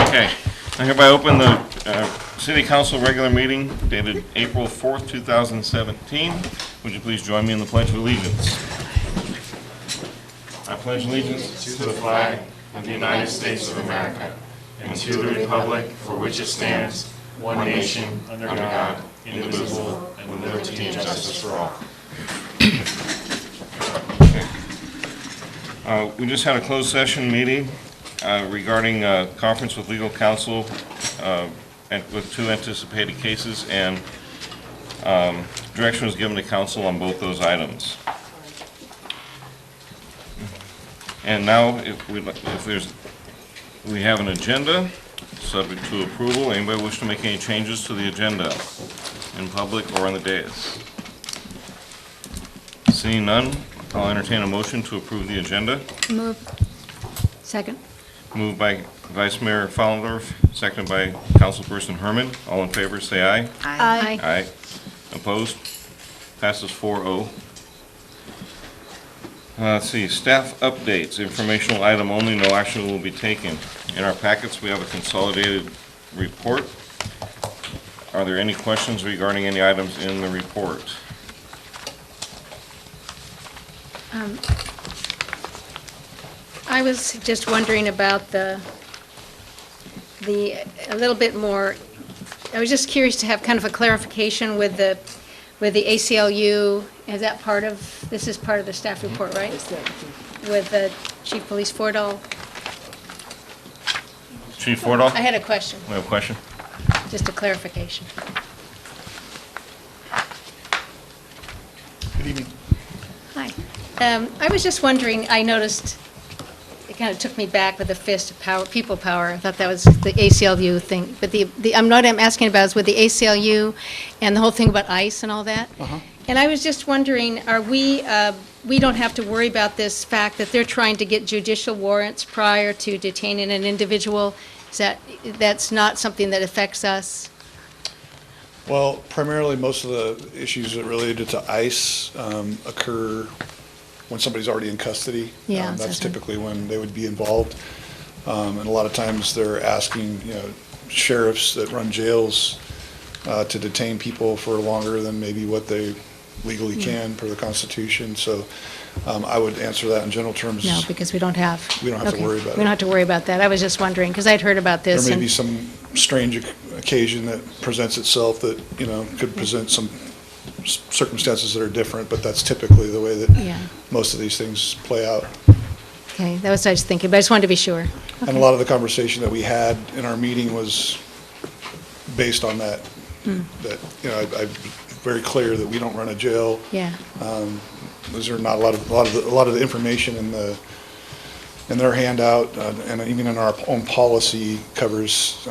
Okay, I hereby open the City Council regular meeting dated April 4th, 2017. Would you please join me in the Pledge of Allegiance? I pledge allegiance to the flag of the United States of America and to the republic for which it stands, one nation, under God, indivisible, and with liberty and justice for all. We just had a closed session meeting regarding conference with legal counsel and with 2 anticipated cases, and direction was given to council on both those items. And now, if we have an agenda subject to approval. Anybody wish to make any changes to the agenda in public or on the dais? Seeing none, I'll entertain a motion to approve the agenda. Move. Second. Moved by Vice Mayor Fallendorf, seconded by Councilperson Herman. All in favor, say aye. Aye. Aye. Opposed? Passes 4-0. Let's see, staff updates, informational item only, no action will be taken. In our packets, we have a consolidated report. Are there any questions regarding any items in the report? I was just wondering about a little bit more, I was just curious to have kind of a clarification with the ACLU. Is that part of, this is part of the staff report, right? With Chief Police Fordall. Chief Fordall? I had a question, We have a question? just a clarification. Good evening. Hi. I was just wondering, I noticed, it kind of took me back with the fist of power, people power. I thought that was the ACLU thing. But I'm asking about is with the ACLU and the whole thing about ICE and all that. And I was just wondering, are we don't have to worry about this fact that they're trying to get judicial warrants prior to detaining an individual? That's not something that affects us? Well, primarily, most of the issues that related to ICE occur when somebody's already in custody. Yeah, That's so- typically when they would be involved. And a lot of times, they're asking, sheriffs that run jails to detain people for longer than maybe what they legally can per the Constitution. So I would answer that in general terms. No, because we don't have. We don't have to Okay. worry about We don't it. have to worry about that. I was just wondering, because I'd heard about There this. may and- be some strange occasion that presents itself that, could present some circumstances that are different, but that's typically the way that Yeah. most of these things play out. Okay, that was what I was thinking, but I just wanted to be sure. And a lot of the conversation that we had in our meeting was based on that. That, I'm very clear that we don't run a jail. Yeah, Those are not a lot of the information in their handout, and even in our own policy covers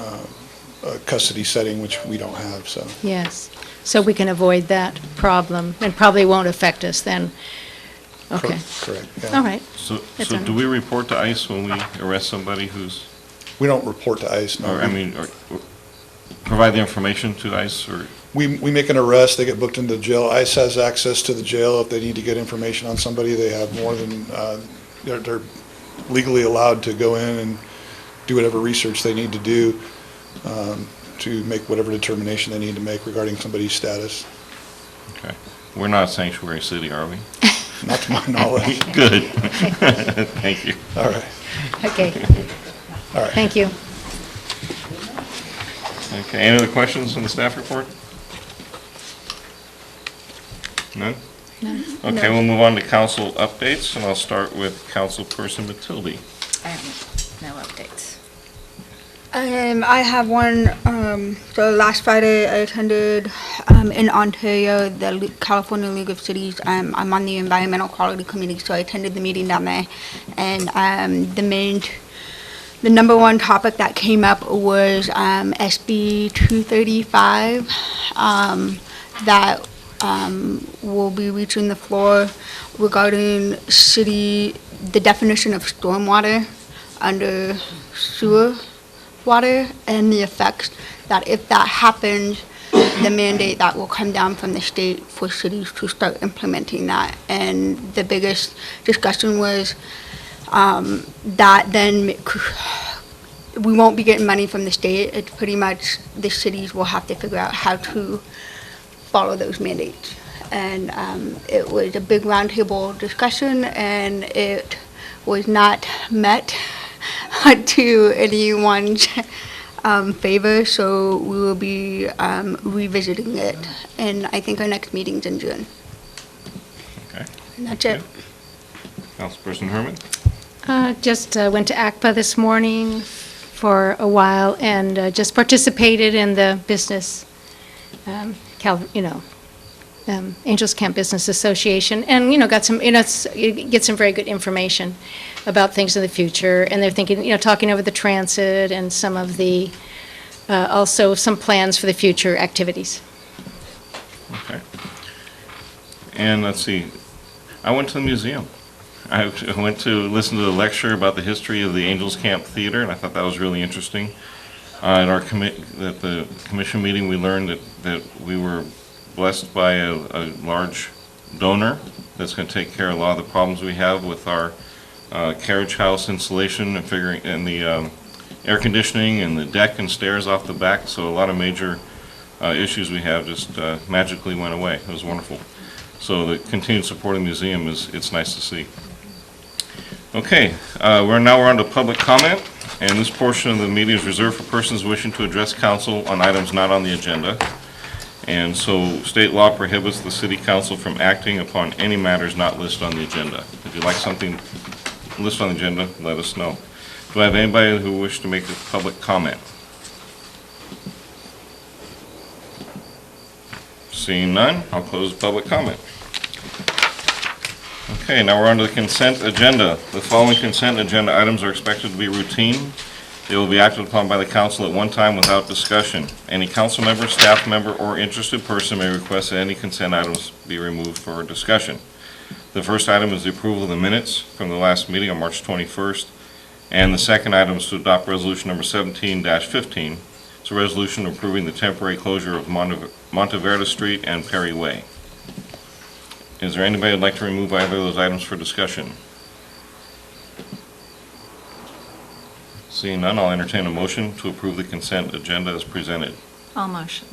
a custody setting, which we don't have, so. yes. So we can avoid that problem, and probably won't affect us then. Okay, Correct, yeah. all right. So That's do all right. we report to ICE when we arrest somebody who's, We don't report to ICE, no. or provide the information to ICE, or? We make an arrest, they get booked into jail. ICE has access to the jail if they need to get information on somebody. They have more than, they're legally allowed to go in and do whatever research they need to do to make whatever determination they need to make regarding somebody's status. Okay. We're not a sanctuary city, are we? Not to my knowledge. Good. Thank you. All right, Okay, all right. thank you. Okay, any other questions on the staff report? None? Okay, we'll move on to council updates, and I'll start with Councilperson Matilde. I have no updates. I have one. So last Friday, I attended in Ontario the California League of Cities. I'm on the Environmental Quality Committee, so I attended the meeting down there. And the number one topic that came up was SB 235 that will be reaching the floor regarding the definition of stormwater under sewer water and the effects that if that happens, the mandate that will come down from the state for cities to start implementing that. And the biggest discussion was that then we won't be getting money from the state. It's pretty much the cities will have to figure out how to follow those mandates. And it was a big roundtable discussion, and it was not met to anyone's favor, so we will be revisiting it. And I think our next meeting's in June. Okay. And that's it. Councilperson Herman? Just went to ACPA this morning for a while and just participated in the business, Angels Camp Business Association, and, got some, get some very good information about things in the future. And they're thinking, talking over the transit and some of the, also some plans for the future activities. Okay. And let's see, I went to the museum. I went to listen to the lecture about the history of the Angels Camp Theater, and I thought that was really interesting. At our at the commission meeting, we learned that we were blessed by a large donor that's going to take care of a lot of the problems we have with our carriage house installation and the air conditioning and the deck and stairs off the back. So a lot of major issues we have just magically went away. It was wonderful. So the continued support of the museum it's nice to see. Okay, we're on to public comment, and this portion of the meeting is reserved for persons wishing to address council on items not on the agenda. And so state law prohibits the city council from acting upon any matters not listed on the agenda. If you'd like something listed on the agenda, let us know. Do I have anybody who wishes to make a public comment? Seeing none, I'll close public comment. Okay, now we're on to the consent agenda. The following consent agenda items are expected to be routine. They will be acted upon by the council at one time without discussion. Any council member, staff member, or interested person may request that any consent items be removed for discussion. The first item is the approval of the minutes from the last meeting on March 21st, and the second item is to adopt resolution number 17-15. It's a resolution approving the temporary closure of Monteverde Street and Perry Way. Is there anybody who'd like to remove either of those items for discussion? Seeing none, I'll entertain a motion to approve the consent agenda as presented. All motion.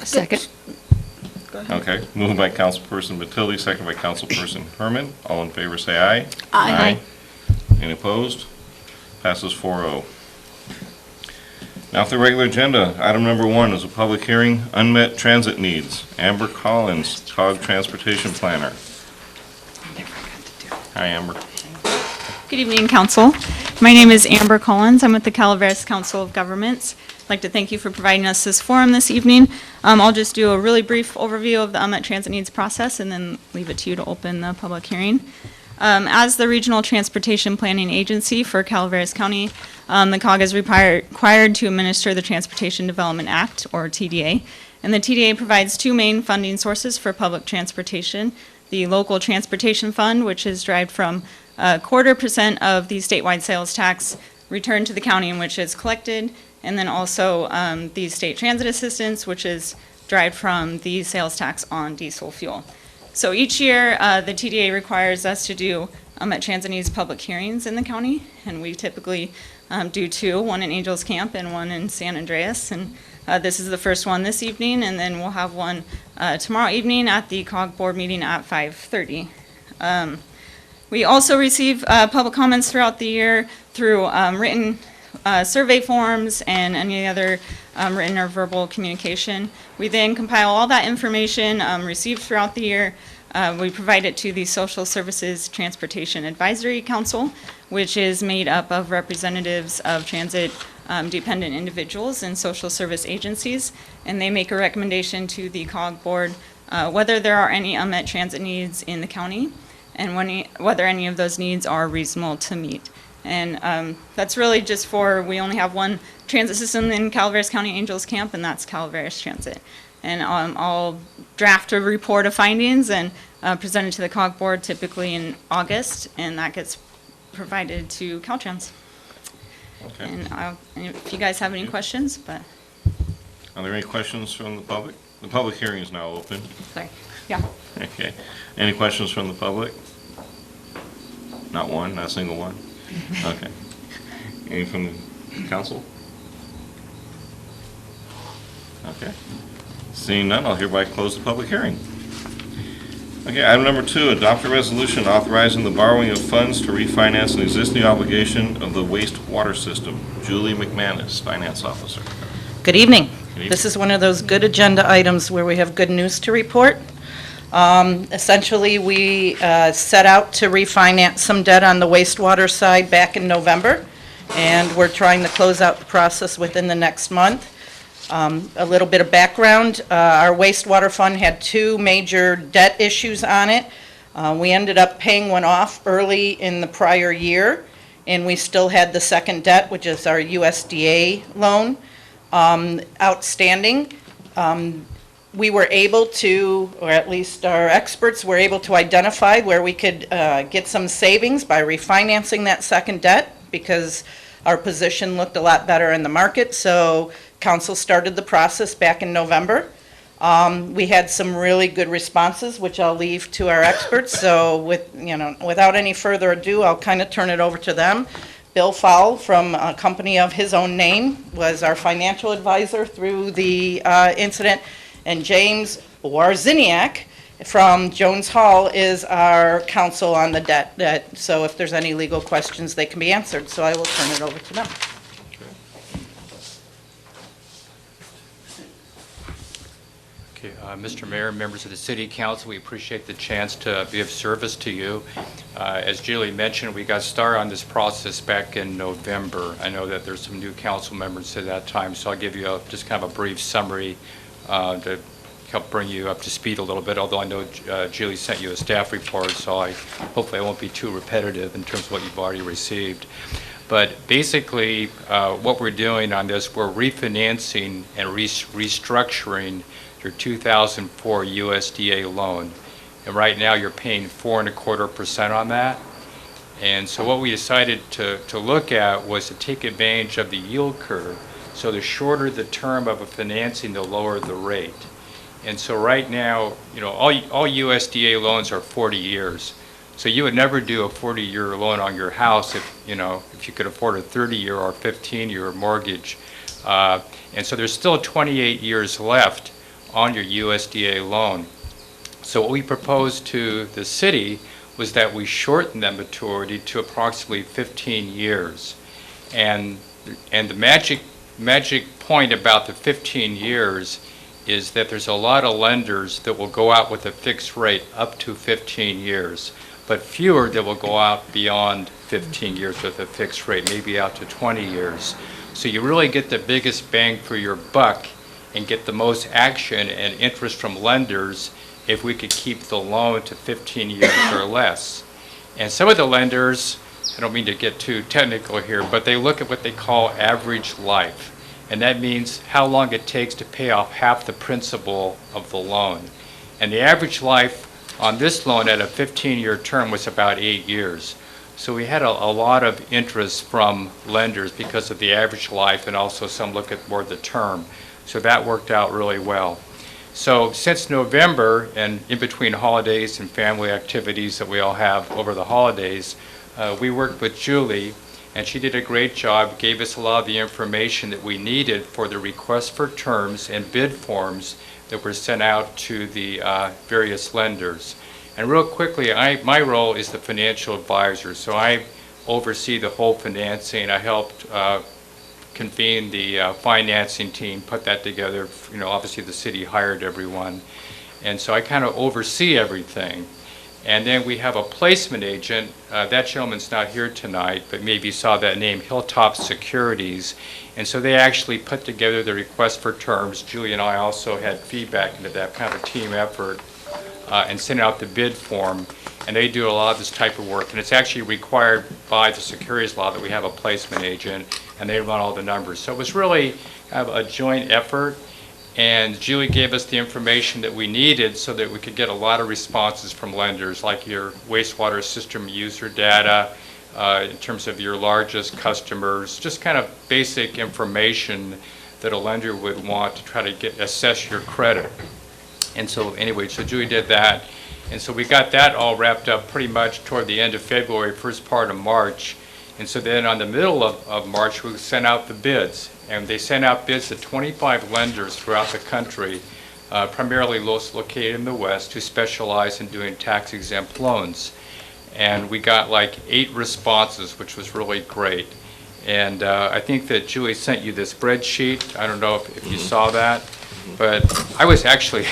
Second. Okay, moved by Councilperson Matilde, second by Councilperson Herman. All in favor, say aye. Aye. Any opposed? Passes 4-0. Now for the regular agenda, item number 1 is a public hearing, unmet transit needs. Amber Collins, COG Transportation Planner. Hi, Amber. Good evening, Council. My name is Amber Collins. I'm with the Calaveras Council of Governments. I'd like to thank you for providing us this forum this evening. I'll just do a really brief overview of the unmet transit needs process and then leave it to you to open the public hearing. As the Regional Transportation Planning Agency for Calaveras County, the COG is required to administer the Transportation Development Act, or TDA, and the TDA provides two main funding sources for public transportation: the Local Transportation Fund, which is derived from 0.25% of the statewide sales tax returned to the county in which it's collected, and then also the State Transit Assistance, which is derived from the sales tax on diesel fuel. So each year, the TDA requires us to do unmet transit needs public hearings in the county, and we typically do two, one in Angels Camp and one in San Andreas. And this is the first one this evening, and then we'll have one tomorrow evening at the COG board meeting at 5:30. We also receive public comments throughout the year through written survey forms and any other written or verbal communication. We then compile all that information received throughout the year. We provide it to the Social Services Transportation Advisory Council, which is made up of representatives of transit dependent individuals and social service agencies, and they make a recommendation to the COG board whether there are any unmet transit needs in the county and whether any of those needs are reasonable to meet. And that's really just we only have one transit system in Calaveras County Angels Camp, and that's Calaveras Transit. And I'll draft a report of findings and present it to the COG board typically in August, and that gets provided to Caltrans. Okay. And if you guys have any questions, but, Are there any questions from the public? The public hearing is now open. sorry, yeah. Okay. Any questions from the public? Not one, not a single one? Okay. Any from Council? Okay. Seeing none, I'll hereby close the public hearing. Okay, item number 2, adopt a resolution authorizing the borrowing of funds to refinance an existing obligation of the wastewater system. Julie McManus, Finance Officer. Good evening. evening. This is one of those good agenda items where we have good news to report. Essentially, we set out to refinance some debt on the wastewater side back in November, and we're trying to close out the process within the next month. A little bit of background, our wastewater fund had 2 major debt issues on it. We ended up paying one off early in the prior year, and we still had the second debt, which is our USDA loan, outstanding. We were able to, or at least our experts were able to identify where we could get some savings by refinancing that second debt, because our position looked a lot better in the market. So council started the process back in November. We had some really good responses, which I'll leave to our experts. So without any further ado, I'll kind of turn it over to them. Bill Fowle, from a company of his own name, was our financial advisor through the incident, and James Warziniak from Jones Hall is our counsel on the debt. So if there's any legal questions, they can be answered. So I will turn it over to them. Okay, Mr. Mayor, members of the City Council, we appreciate the chance to be of service to you. As Julie mentioned, we got started on this process back in November. I know that there's some new council members at that time, so I'll give you just kind of a brief summary to help bring you up to speed a little bit, although I know Julie sent you a staff report, so hopefully I won't be too repetitive in terms of what you've already received. But basically, what we're doing on this, we're refinancing and restructuring your 2004 USDA loan. And right now, you're paying 4.25% on that. And so what we decided to look at was to take advantage of the yield curve. So the shorter the term of a financing, the lower the rate. And so right now, all USDA loans are 40 years. So you would never do a 40-year loan on your house if you could afford a 30-year or 15-year mortgage. And so there's still 28 years left on your USDA loan. So what we proposed to the city was that we shorten that maturity to approximately 15 years. And the magic point about the 15 years is that there's a lot of lenders that will go out with a fixed rate up to 15 years, but fewer that will go out beyond 15 years with a fixed rate, maybe out to 20 years. So you really get the biggest bang for your buck and get the most action and interest from lenders if we could keep the loan to 15 years or less. And some of the lenders, I don't mean to get too technical here, but they look at what they call average life. And that means how long it takes to pay off half the principal of the loan. And the average life on this loan at a 15-year term was about 8 years. So we had a lot of interest from lenders because of the average life, and also some look at more the term. So that worked out really well. So since November, and in between holidays and family activities that we all have over the holidays, we worked with Julie, and she did a great job, gave us a lot of the information that we needed for the request for terms and bid forms that were sent out to the various lenders. And real quickly, my role is the financial advisor, so I oversee the whole financing. I helped convene the financing team, put that together. Obviously the city hired everyone. And so I kind of oversee everything. And then we have a placement agent. That gentleman's not here tonight, but maybe you saw that name, Hilltop Securities. And so they actually put together the request for terms. Julie and I also had feedback into that, kind of a team effort, and sent out the bid form. And they do a lot of this type of work. And it's actually required by the securities law that we have a placement agent, and they run all the numbers. So it was really kind of a joint effort. And Julie gave us the information that we needed so that we could get a lot of responses from lenders, like your wastewater system user data, in terms of your largest customers, just kind of basic information that a lender would want to try to assess your credit. And so anyway, so Julie did that. And so we got that all wrapped up pretty much toward the end of February, first part of March. And so then on the middle of March, we sent out the bids. And they sent out bids to 25 lenders throughout the country, primarily those located in the West, who specialize in doing tax-exempt loans. And we got like 8 responses, which was really great. And I think that Julie sent you this spreadsheet. I don't know if you saw that, but I was actually,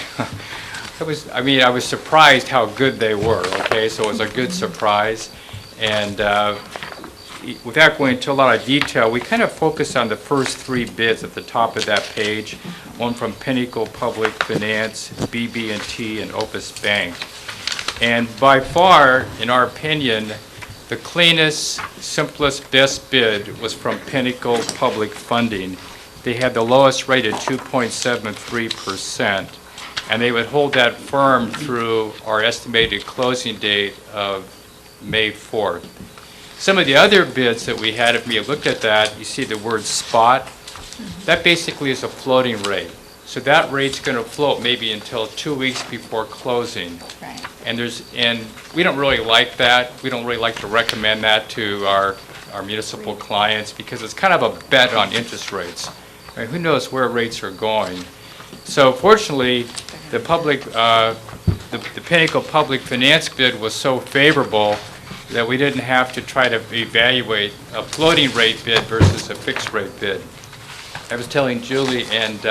I was surprised how good they were, okay? So it was a good surprise. And without going into a lot of detail, we kind of focused on the first 3 bids at the top of that page, one from Pinnacle Public Finance, BB&T, and Opus Bank. And by far, in our opinion, the cleanest, simplest, best bid was from Pinnacle Public Funding. They had the lowest rate at 2.73%, and they would hold that firm through our estimated closing date of May 4th. Some of the other bids that we had, if we looked at that, you see the word spot. That basically is a floating rate. So that rate's going to float maybe until 2 weeks before closing. Right. And we don't really like that. We don't really like to recommend that to our municipal clients because it's kind of a bet on interest rates. I mean, who knows where rates are going? So fortunately, the Pinnacle Public Finance bid was so favorable that we didn't have to try to evaluate a floating rate bid versus a fixed rate bid. I was telling Julie and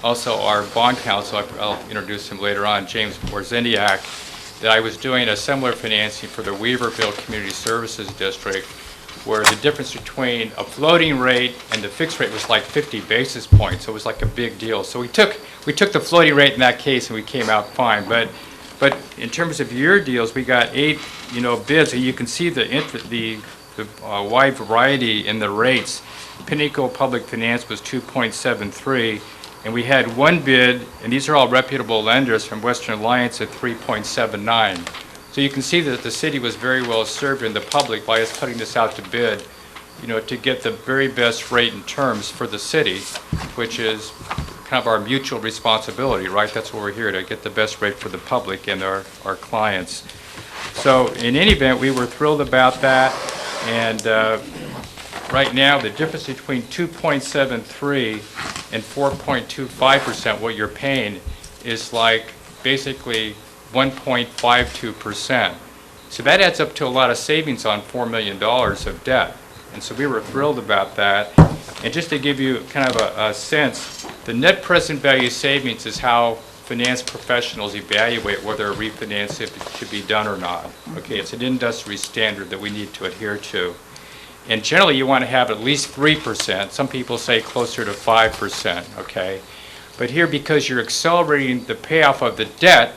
also our bond counsel, I'll introduce him later on, James Borzeniak, that I was doing a similar financing for the Weaverville Community Services District, where the difference between a floating rate and the fixed rate was like 50 basis points. So it was like a big deal. So we took the floating rate in that case and we came out fine. But in terms of your deals, we got 8 bids, and you can see the wide variety in the rates. Pinnacle Public Finance was 2.73, and we had one bid, and these are all reputable lenders from Western Alliance at 3.79. So you can see that the city was very well served in the public by us putting this out to bid, to get the very best rate and terms for the city, which is kind of our mutual responsibility, right? That's what we're here, to get the best rate for the public and our clients. So in any event, we were thrilled about that, and right now, the difference between 2.73 and 4.25%, what you're paying, is like basically 1.52%. So that adds up to a lot of savings on $4 million of debt. And so we were thrilled about that. And just to give you kind of a sense, the net present value savings is how finance professionals evaluate whether a refinance should be done or not. Okay, it's an industry standard that we need to adhere to. And generally, you want to have at least 3%. Some people say closer to 5%, okay? But here, because you're accelerating the payoff of the debt,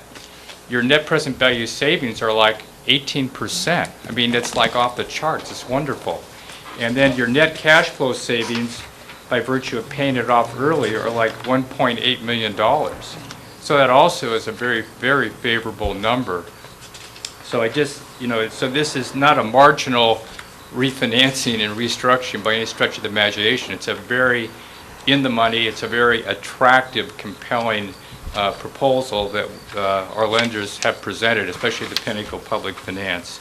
your net present value savings are like 18%. I mean, it's like off the charts. It's wonderful. And then your net cash flow savings, by virtue of paying it off early, are like $1.8 million. So that also is a very, very favorable number. So so this is not a marginal refinancing and restructuring by any stretch of the imagination. It's a very in the money, it's a very attractive, compelling proposal that our lenders have presented, especially the Pinnacle Public Finance.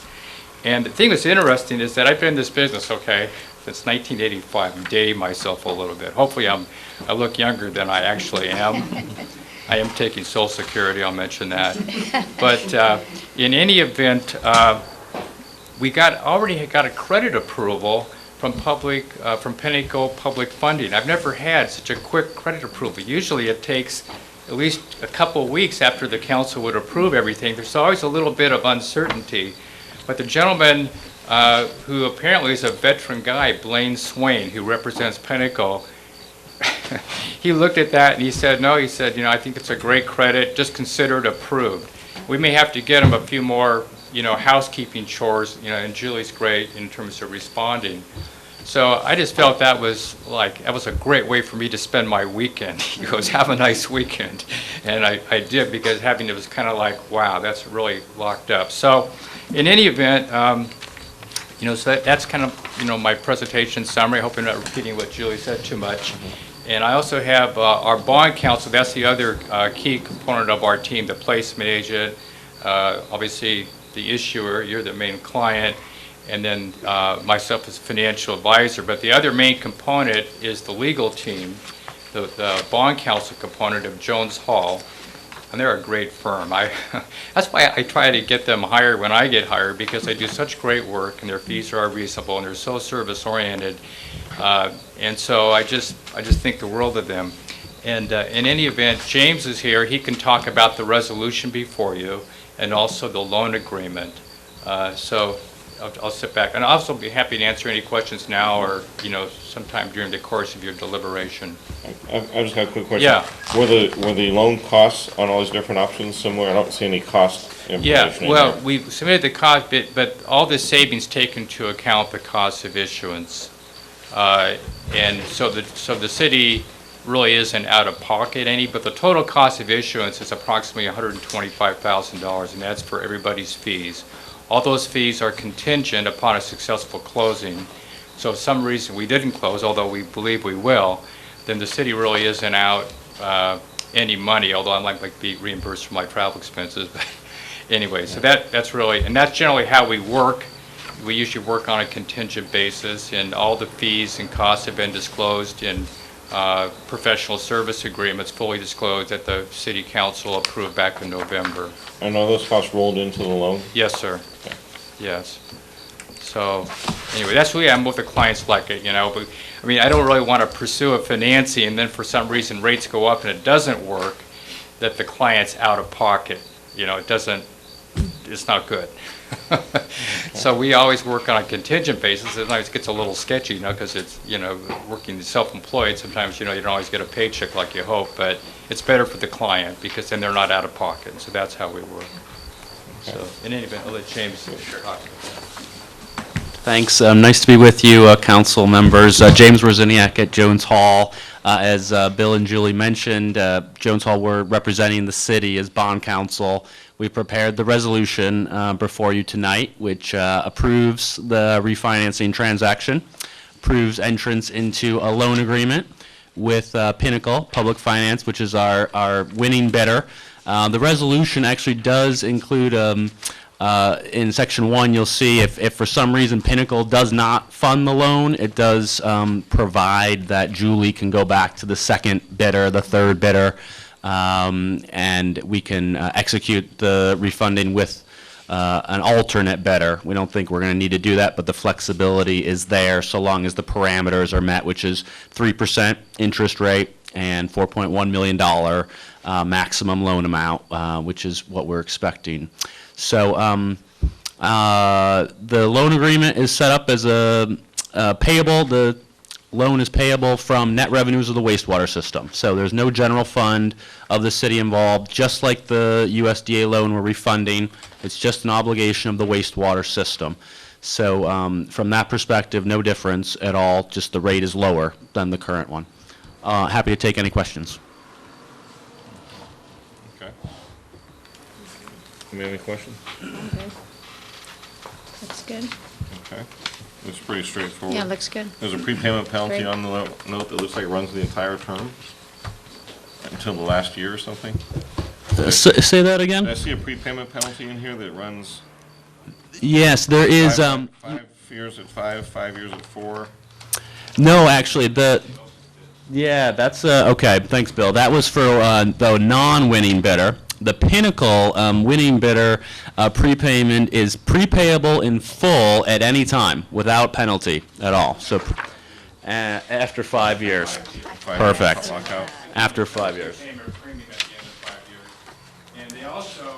And the thing that's interesting is that I've been in this business, since 1985. I'm dating myself a little bit. Hopefully I look younger than I actually am. I am taking Social Security, I'll mention that. But in any event, we already got a credit approval from Pinnacle Public Funding. I've never had such a quick credit approval. Usually it takes at least a couple of weeks after the council would approve everything. There's always a little bit of uncertainty. But the gentleman who apparently is a veteran guy, Blaine Swain, who represents Pinnacle, he looked at that and he said, I think it's a great credit, just consider it approved. We may have to get him a few more housekeeping chores, and Julie's great in terms of responding. So I just felt that was a great way for me to spend my weekend. He goes, have a nice weekend. And I did, because it was kind of like, wow, that's really locked up. So in any event, so that's kind of, my presentation summary. I hope I'm not repeating what Julie said too much. And I also have our bond counsel. That's the other key component of our team, the placement agent, obviously the issuer, you're the main client, and then myself as financial advisor. But the other main component is the legal team, the bond counsel component of Jones Hall, and they're a great firm. That's why I try to get them hired when I get hired, because they do such great work, and their fees are reasonable, and they're so service-oriented. And so I just think the world of them. And in any event, James is here. He can talk about the resolution before you and also the loan agreement. So I'll sit back. And I'll also be happy to answer any questions now or, sometime during the course of your deliberation. I just got a quick question. Yeah. Were the loan costs on all these different options similar? I don't see any cost information Yeah, in well, there. we submitted the cost, but all the savings take into account the cost of issuance. And so the city really isn't out of pocket any, but the total cost of issuance is approximately $125,000, and that's for everybody's fees. All those fees are contingent upon a successful closing. So if some reason we didn't close, although we believe we will, then the city really isn't out any money, although I might be reimbursed for my travel expenses. But anyway, so that's really, and that's generally how we work. We usually work on a contingent basis, and all the fees and costs have been disclosed in professional service agreements, fully disclosed, that the city council approved back in November. And are those costs rolled into the loan? Yes, sir. Yes. So, anyway, that's really, I'm with the clients like it, but, I don't really want to pursue a financing, and then for some reason rates go up and it doesn't work, that the client's out of pocket. It's not good. So we always work on a contingent basis. Sometimes it gets a little sketchy, because it's, working self-employed. Sometimes, you don't always get a paycheck like you hope, but it's better for the client because then they're not out of pocket. So that's how we work. So in any event, I'll let James talk about that. Thanks. Nice to be with you, council members. James Rosiniak at Jones Hall. As Bill and Julie mentioned, Jones Hall, we're representing the city as bond counsel. We prepared the resolution before you tonight, which approves the refinancing transaction, approves entrance into a loan agreement with Pinnacle Public Finance, which is our winning bidder. The resolution actually does include, in section 1, you'll see if for some reason Pinnacle does not fund the loan, it does provide that Julie can go back to the second bidder, the third bidder, and we can execute the refunding with an alternate bidder. We don't think we're going to need to do that, but the flexibility is there so long as the parameters are met, which is 3% interest rate and $4.1 million maximum loan amount, which is what we're expecting. So the loan agreement is set up as a payable. The loan is payable from net revenues of the wastewater system. So there's no general fund of the city involved. Just like the USDA loan we're refunding, it's just an obligation of the wastewater system. So from that perspective, no difference at all, just the rate is lower than the current one. Happy to take any questions. Okay. Any other questions? Looks good. Okay. It's pretty straightforward. Yeah, looks good. There's a prepayment penalty Great. on the note that looks like it runs the entire term until the last year or something. Say that Did I again? see a prepayment penalty in here that runs Yes, there is. 5 years at 5 years at 4? No, actually, that's okay. Thanks, Bill. That was for the non-winning bidder. The Pinnacle winning bidder prepayment is prepayable in full at any time without penalty at all. So after 5 years. Perfect. Lockout. After 5 years. Payment premium at the end of 5 years. And they also,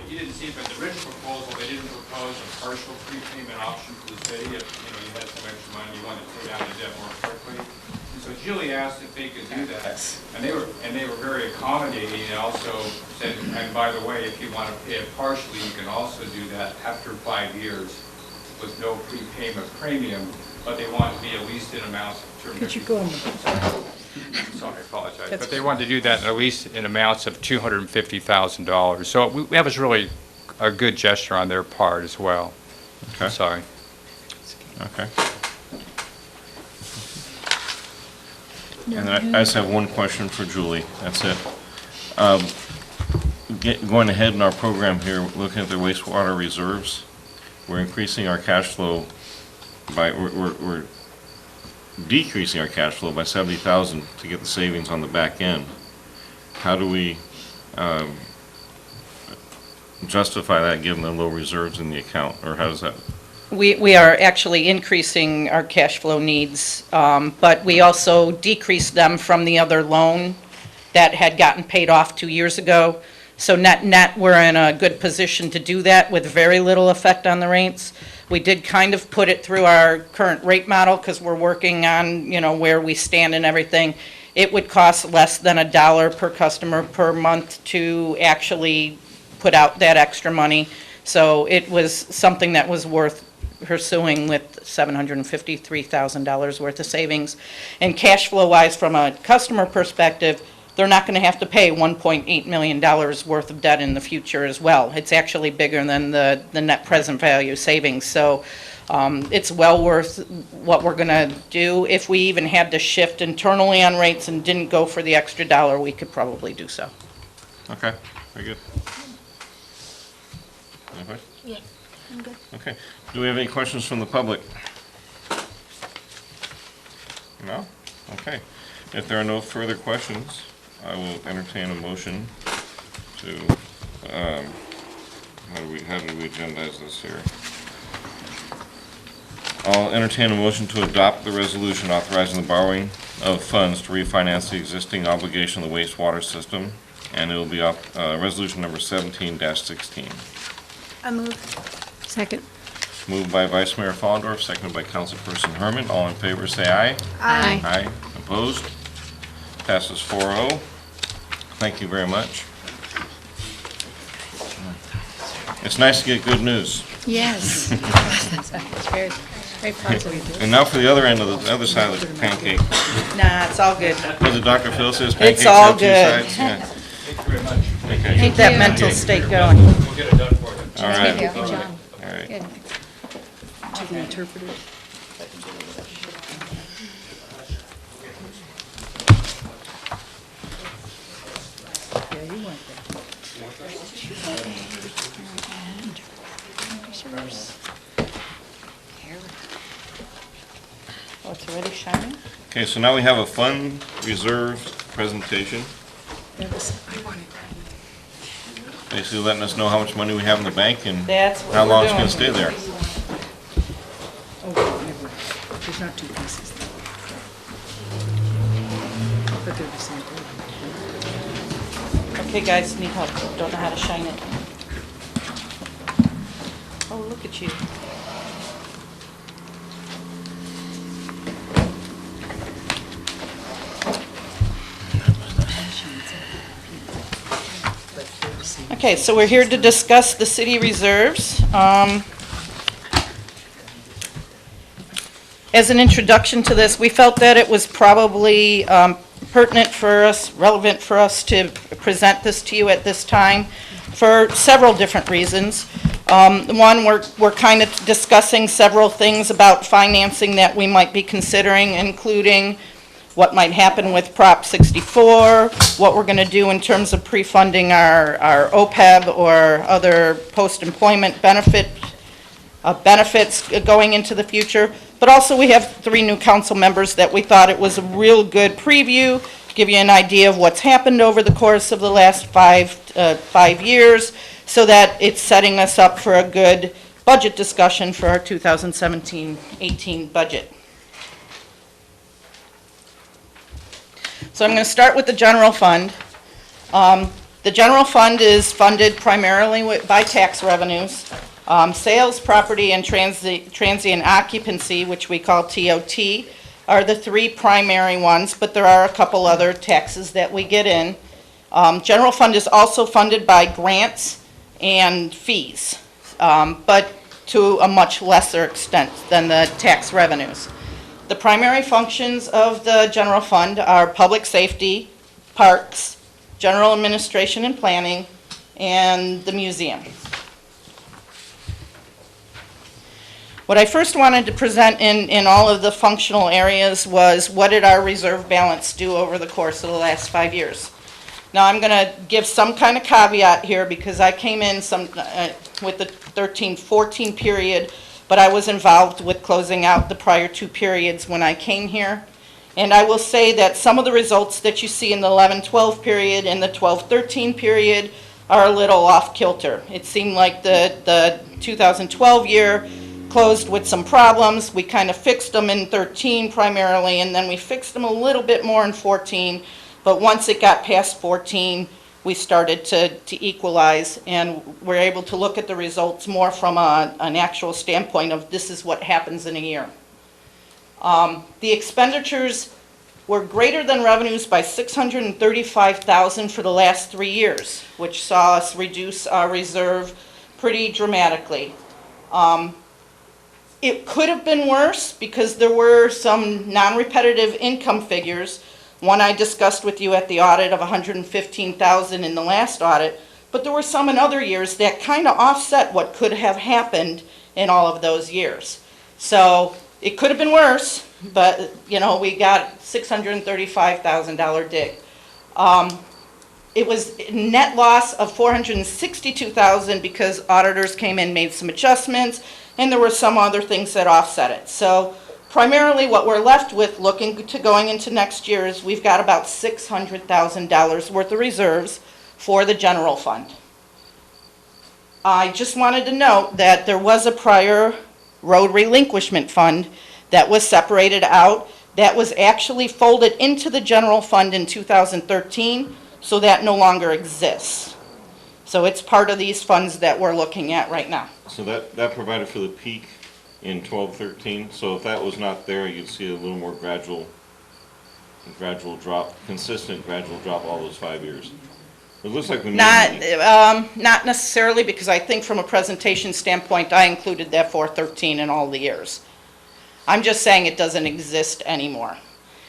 you didn't see it, but the original proposal, they didn't propose a partial prepayment option for the city. If, you had some extra money, you wanted to pay down the debt more quickly. And so Julie asked if they could do that. And they were very accommodating, and also said, and by the way, if you want to pay it partially, you can also do that after 5 years with no prepayment premium, but they want to be at least in amounts of Could you go on? Sorry, I apologize. But they wanted to do that at least in amounts of $250,000. So that was really a good gesture on their part as well. Okay. Sorry. Okay. And then I just have one question for Julie. That's it. Going ahead in our program here, looking at the wastewater reserves, we're increasing our cash flow by, we're decreasing our cash flow by 70,000 to get the savings on the back end. How do we justify that given the low reserves in the account, or how does that? We are actually increasing our cash flow needs, but we also decreased them from the other loan that had gotten paid off 2 years ago. So net, we're in a good position to do that with very little effect on the rates. We did kind of put it through our current rate model because we're working on, where we stand and everything. It would cost less than $1 per customer per month to actually put out that extra money. So it was something that was worth pursuing with $753,000 worth of savings. And cash flow wise, from a customer perspective, they're not going to have to pay $1.8 million worth of debt in the future as well. It's actually bigger than the net present value savings. So it's well worth what we're going to do. If we even had to shift internally on rates and didn't go for the extra dollar, we could probably do so. Okay, very good. Any questions? Yeah, I'm good. Okay. Do we have any questions from the public? No? Okay. If there are no further questions, I will entertain a motion to, how do we agendize this here? I'll entertain a motion to adopt the resolution authorizing the borrowing of funds to refinance the existing obligation of the wastewater system, and it will be resolution number 17-16. I move. Second. Moved by Vice Mayor Fallendorf, seconded by Councilperson Herman. All in favor, say aye. Aye. Aye. Opposed? Passes 4-0. Thank you very much. It's nice to get good news. Yes. It's very, very positive. And now for the other end of the other side of the pancake. Nah, it's all good. What did Dr. Phil says? Pancakes all have two good. sides? Yeah. Thank you very much. Okay. Keep that mental state going. We'll get it done for you. All right. Good job. All right. Good. Oh, it's already shining? Okay, so now we have a fund reserve presentation. Basically letting us know how much money we have in the bank and That's what how we're long it's doing. gonna stay there. There's not two pieces. But they're the same thing. Okay, guys, need help. Don't know how to shine it. Oh, look at you. Okay, so we're here to discuss the city reserves. As an introduction to this, we felt that it was probably pertinent for us, relevant for us to present this to you at this time for several different reasons. One, we're kind of discussing several things about financing that we might be considering, including what might happen with Prop 64, what we're going to do in terms of pre-funding our OPEB or other post-employment benefits going into the future. But also, we have 3 new council members that we thought it was a real good preview, give you an idea of what's happened over the course of the last 5 years, so that it's setting us up for a good budget discussion for our 2017-18 budget. So I'm going to start with the general fund. The general fund is funded primarily by tax revenues. Sales, property, and transient occupancy, which we call TOT, are the 3 primary ones, but there are a couple other taxes that we get in. General fund is also funded by grants and fees, but to a much lesser extent than the tax revenues. The primary functions of the general fund are public safety, parks, general administration and planning, and the museum. What I first wanted to present in all of the functional areas was what did our reserve balance do over the course of the last 5 years. Now, I'm going to give some kind of caveat here because I came in with the 13-14 period, but I was involved with closing out the prior 2 periods when I came here. And I will say that some of the results that you see in the 11-12 period and the 12-13 period are a little off kilter. It seemed like the 2012 year closed with some problems. We kind of fixed them in 13 primarily, and then we fixed them a little bit more in 14. But once it got past 14, we started to equalize, and we're able to look at the results more from an actual standpoint of this is what happens in a year. The expenditures were greater than revenues by $635,000 for the last 3 years, which saw us reduce our reserve pretty dramatically. It could have been worse because there were some non-repetitive income figures. One I discussed with you at the audit of $115,000 in the last audit, but there were some in other years that kind of offset what could have happened in all of those years. So it could have been worse, but you know, we got $635,000 dig. It was a net loss of $462,000 because auditors came in, made some adjustments, and there were some other things that offset it. So primarily what we're left with looking to going into next year is we've got about $600,000 worth of reserves for the general fund. I just wanted to note that there was a prior road relinquishment fund that was separated out that was actually folded into the general fund in 2013, so that no longer exists. So it's part of these funds that we're looking at right now. So that provided for the peak in 12-13, so if that was not there, you'd see a little more gradual drop, consistent gradual drop all those 5 years. It looks like we Not necessarily, because I think from a presentation standpoint, I included that 413 in all the years. I'm just saying it doesn't exist anymore.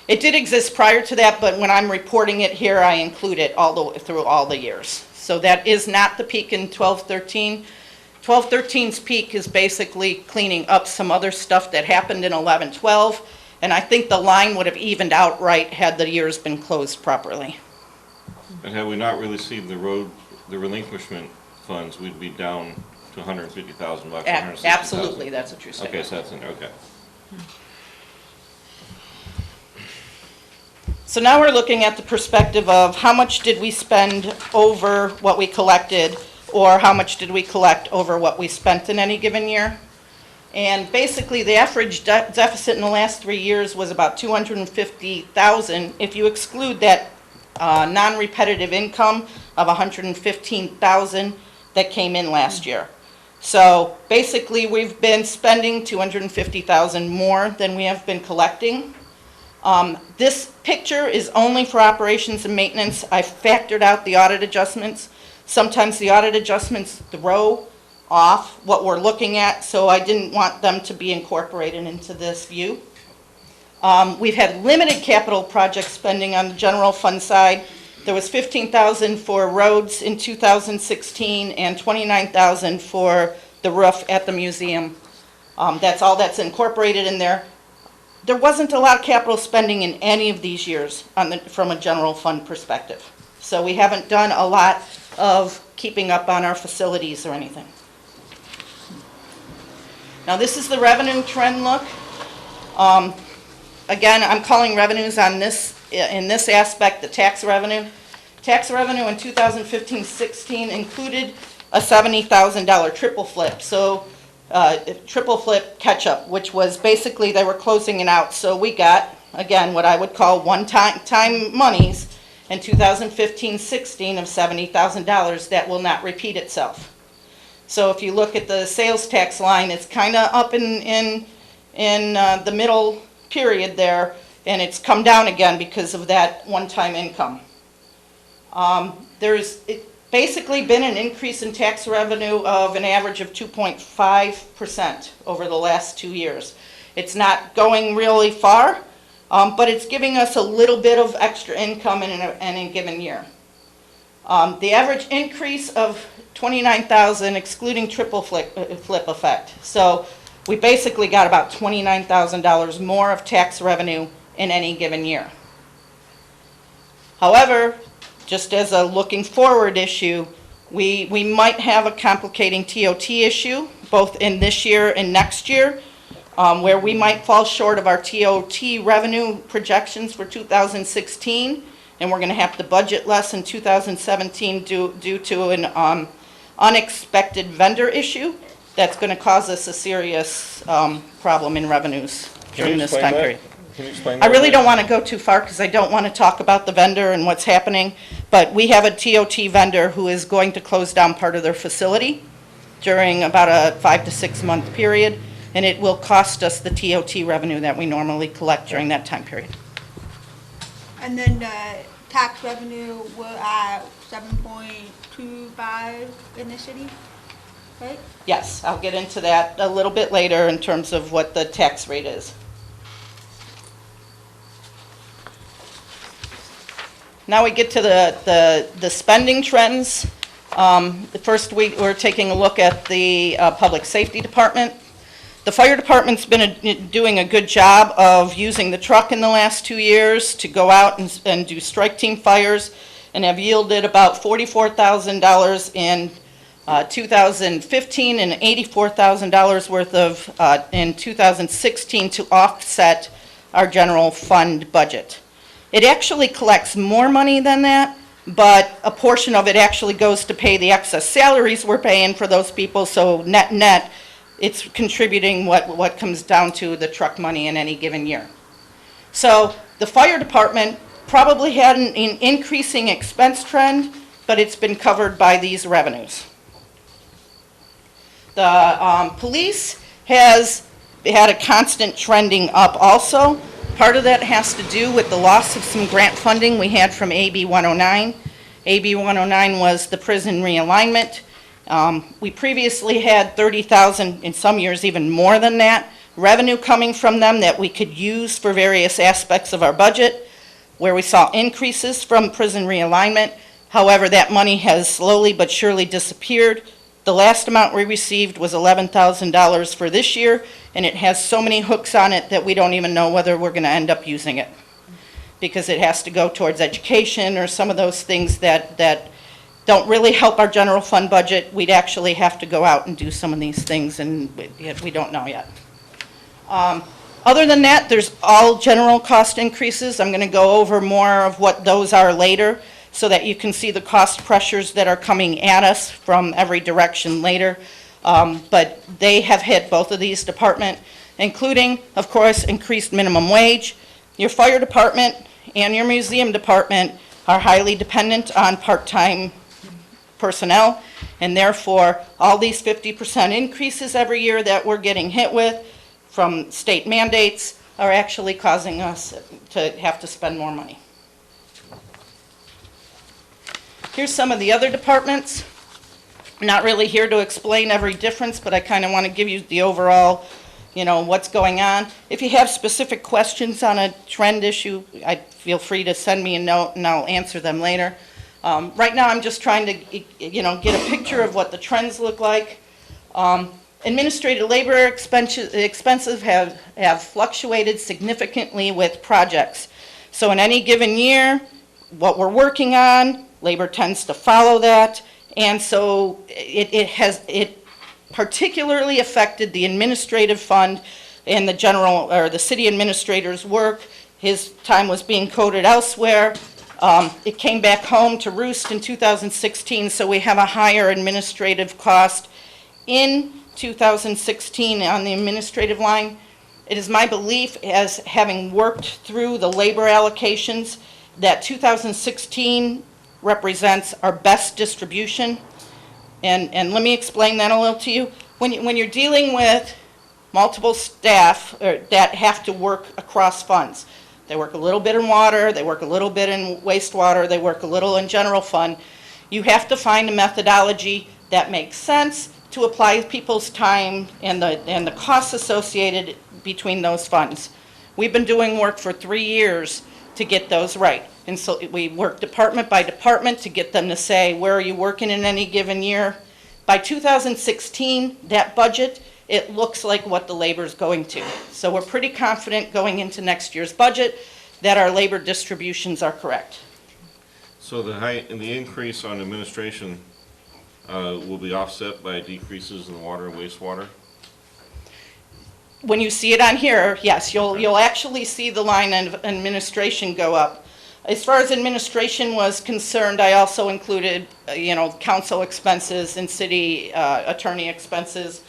It did exist prior to that, but when I'm reporting it here, I include it through all the years. So that is not the peak in 12-13. 12-13's peak is basically cleaning up some other stuff that happened in 11-12, and I think the line would have evened out right had the years been closed properly. And had we not received the relinquishment funds, we'd be down to $150,000. Absolutely, that's what you're saying. Okay, so that's in there, okay. So now we're looking at the perspective of how much did we spend over what we collected, or how much did we collect over what we spent in any given year. And basically, the average deficit in the last 3 years was about $250,000 if you exclude that non-repetitive income of $115,000 that came in last year. So basically, we've been spending $250,000 more than we have been collecting. This picture is only for operations and maintenance. I factored out the audit adjustments. Sometimes the audit adjustments throw off what we're looking at, so I didn't want them to be incorporated into this view. We've had limited capital project spending on the general fund side. There was $15,000 for roads in 2016 and $29,000 for the roof at the museum. That's all that's incorporated in there. There wasn't a lot of capital spending in any of these years from a general fund perspective. So we haven't done a lot of keeping up on our facilities or anything. Now this is the revenue trend look. Again, I'm calling revenues on this, in this aspect, the tax revenue. Tax revenue in 2015-16 included a $70,000 triple flip. So triple flip catch-up, which was basically they were closing it out. So we got, again, what I would call one-time monies in 2015-16 of $70,000 that will not repeat itself. So if you look at the sales tax line, it's kind of up in the middle period there, and it's come down again because of that one-time income. There's basically been an increase in tax revenue of an average of 2.5% over the last 2 years. It's not going really far, but it's giving us a little bit of extra income in a given year. The average increase of $29,000 excluding triple flip effect. So we basically got about $29,000 more of tax revenue in any given year. However, just as a looking forward issue, We might have a complicating TOT issue, both in this year and next year, where we might fall short of our TOT revenue projections for 2016, and we're going to have to budget less in 2017 due to an unexpected vendor issue that's going to cause us a serious problem in revenues during this time period. Can you explain I that? really don't want to go too far because I don't want to talk about the vendor and what's happening, but we have a TOT vendor who is going to close down part of their facility during about a 5 to 6 month period, and it will cost us the TOT revenue that we normally collect during that time period. And then the tax revenue, we're at 7.25 in the city, right? Yes, I'll get into that a little bit later in terms of what the tax rate is. Now we get to the spending trends. First, we're taking a look at the Public Safety Department. The Fire Department's been doing a good job of using the truck in the last 2 years to go out and do strike team fires, and have yielded about $44,000 in 2015 and $84,000 worth of in 2016 to offset our general fund budget. It actually collects more money than that, but a portion of it actually goes to pay the excess salaries we're paying for those people, so net, it's contributing what comes down to the truck money in any given year. So the fire department probably had an increasing expense trend, but it's been covered by these revenues. The police has had a constant trending up also. Part of that has to do with the loss of some grant funding we had from AB 109. AB 109 was the prison realignment. We previously had 30,000, in some years even more than that, revenue coming from them that we could use for various aspects of our budget, where we saw increases from prison realignment. However, that money has slowly but surely disappeared. The last amount we received was $11,000 for this year, and it has so many hooks on it that we don't even know whether we're going to end up using it, because it has to go towards education or some of those things that don't really help our general fund budget. We'd actually have to go out and do some of these things, and we don't know yet. Other than that, there's all general cost increases. I'm going to go over more of what those are later, so that you can see the cost pressures that are coming at us from every direction later. But they have hit both of these departments, including, of course, increased minimum wage. Your fire department and your museum department are highly dependent on part-time personnel, and therefore, all these 50% increases every year that we're getting hit with from state mandates are actually causing us to have to spend more money. Here's some of the other departments. I'm not really here to explain every difference, but I kind of want to give you the overall, what's going on. If you have specific questions on a trend issue, feel free to send me a note and I'll answer them later. Right now, I'm just trying to, get a picture of what the trends look like. Administrative labor expenses have fluctuated significantly with projects. So in any given year, what we're working on, labor tends to follow that, and so it particularly affected the administrative fund and the city administrator's work. His time was being coded elsewhere. It came back home to roost in 2016, so we have a higher administrative cost in 2016 on the administrative line. It is my belief, as having worked through the labor allocations, that 2016 represents our best distribution. And let me explain that a little to you. When you're dealing with multiple staff that have to work across funds, they work a little bit in water, they work a little bit in wastewater, they work a little in general fund, you have to find a methodology that makes sense to apply people's time and the costs associated between those funds. We've been doing work for 3 years to get those right. And so we work department by department to get them to say, where are you working in any given year? By 2016, that budget, it looks like what the labor is going to. So we're pretty confident going into next year's budget that our labor distributions are correct. So the increase on administration will be offset by decreases in water and wastewater? When you see it on here, yes, you'll actually see the line of administration go up. As far as administration was concerned, I also included, council expenses and city attorney expenses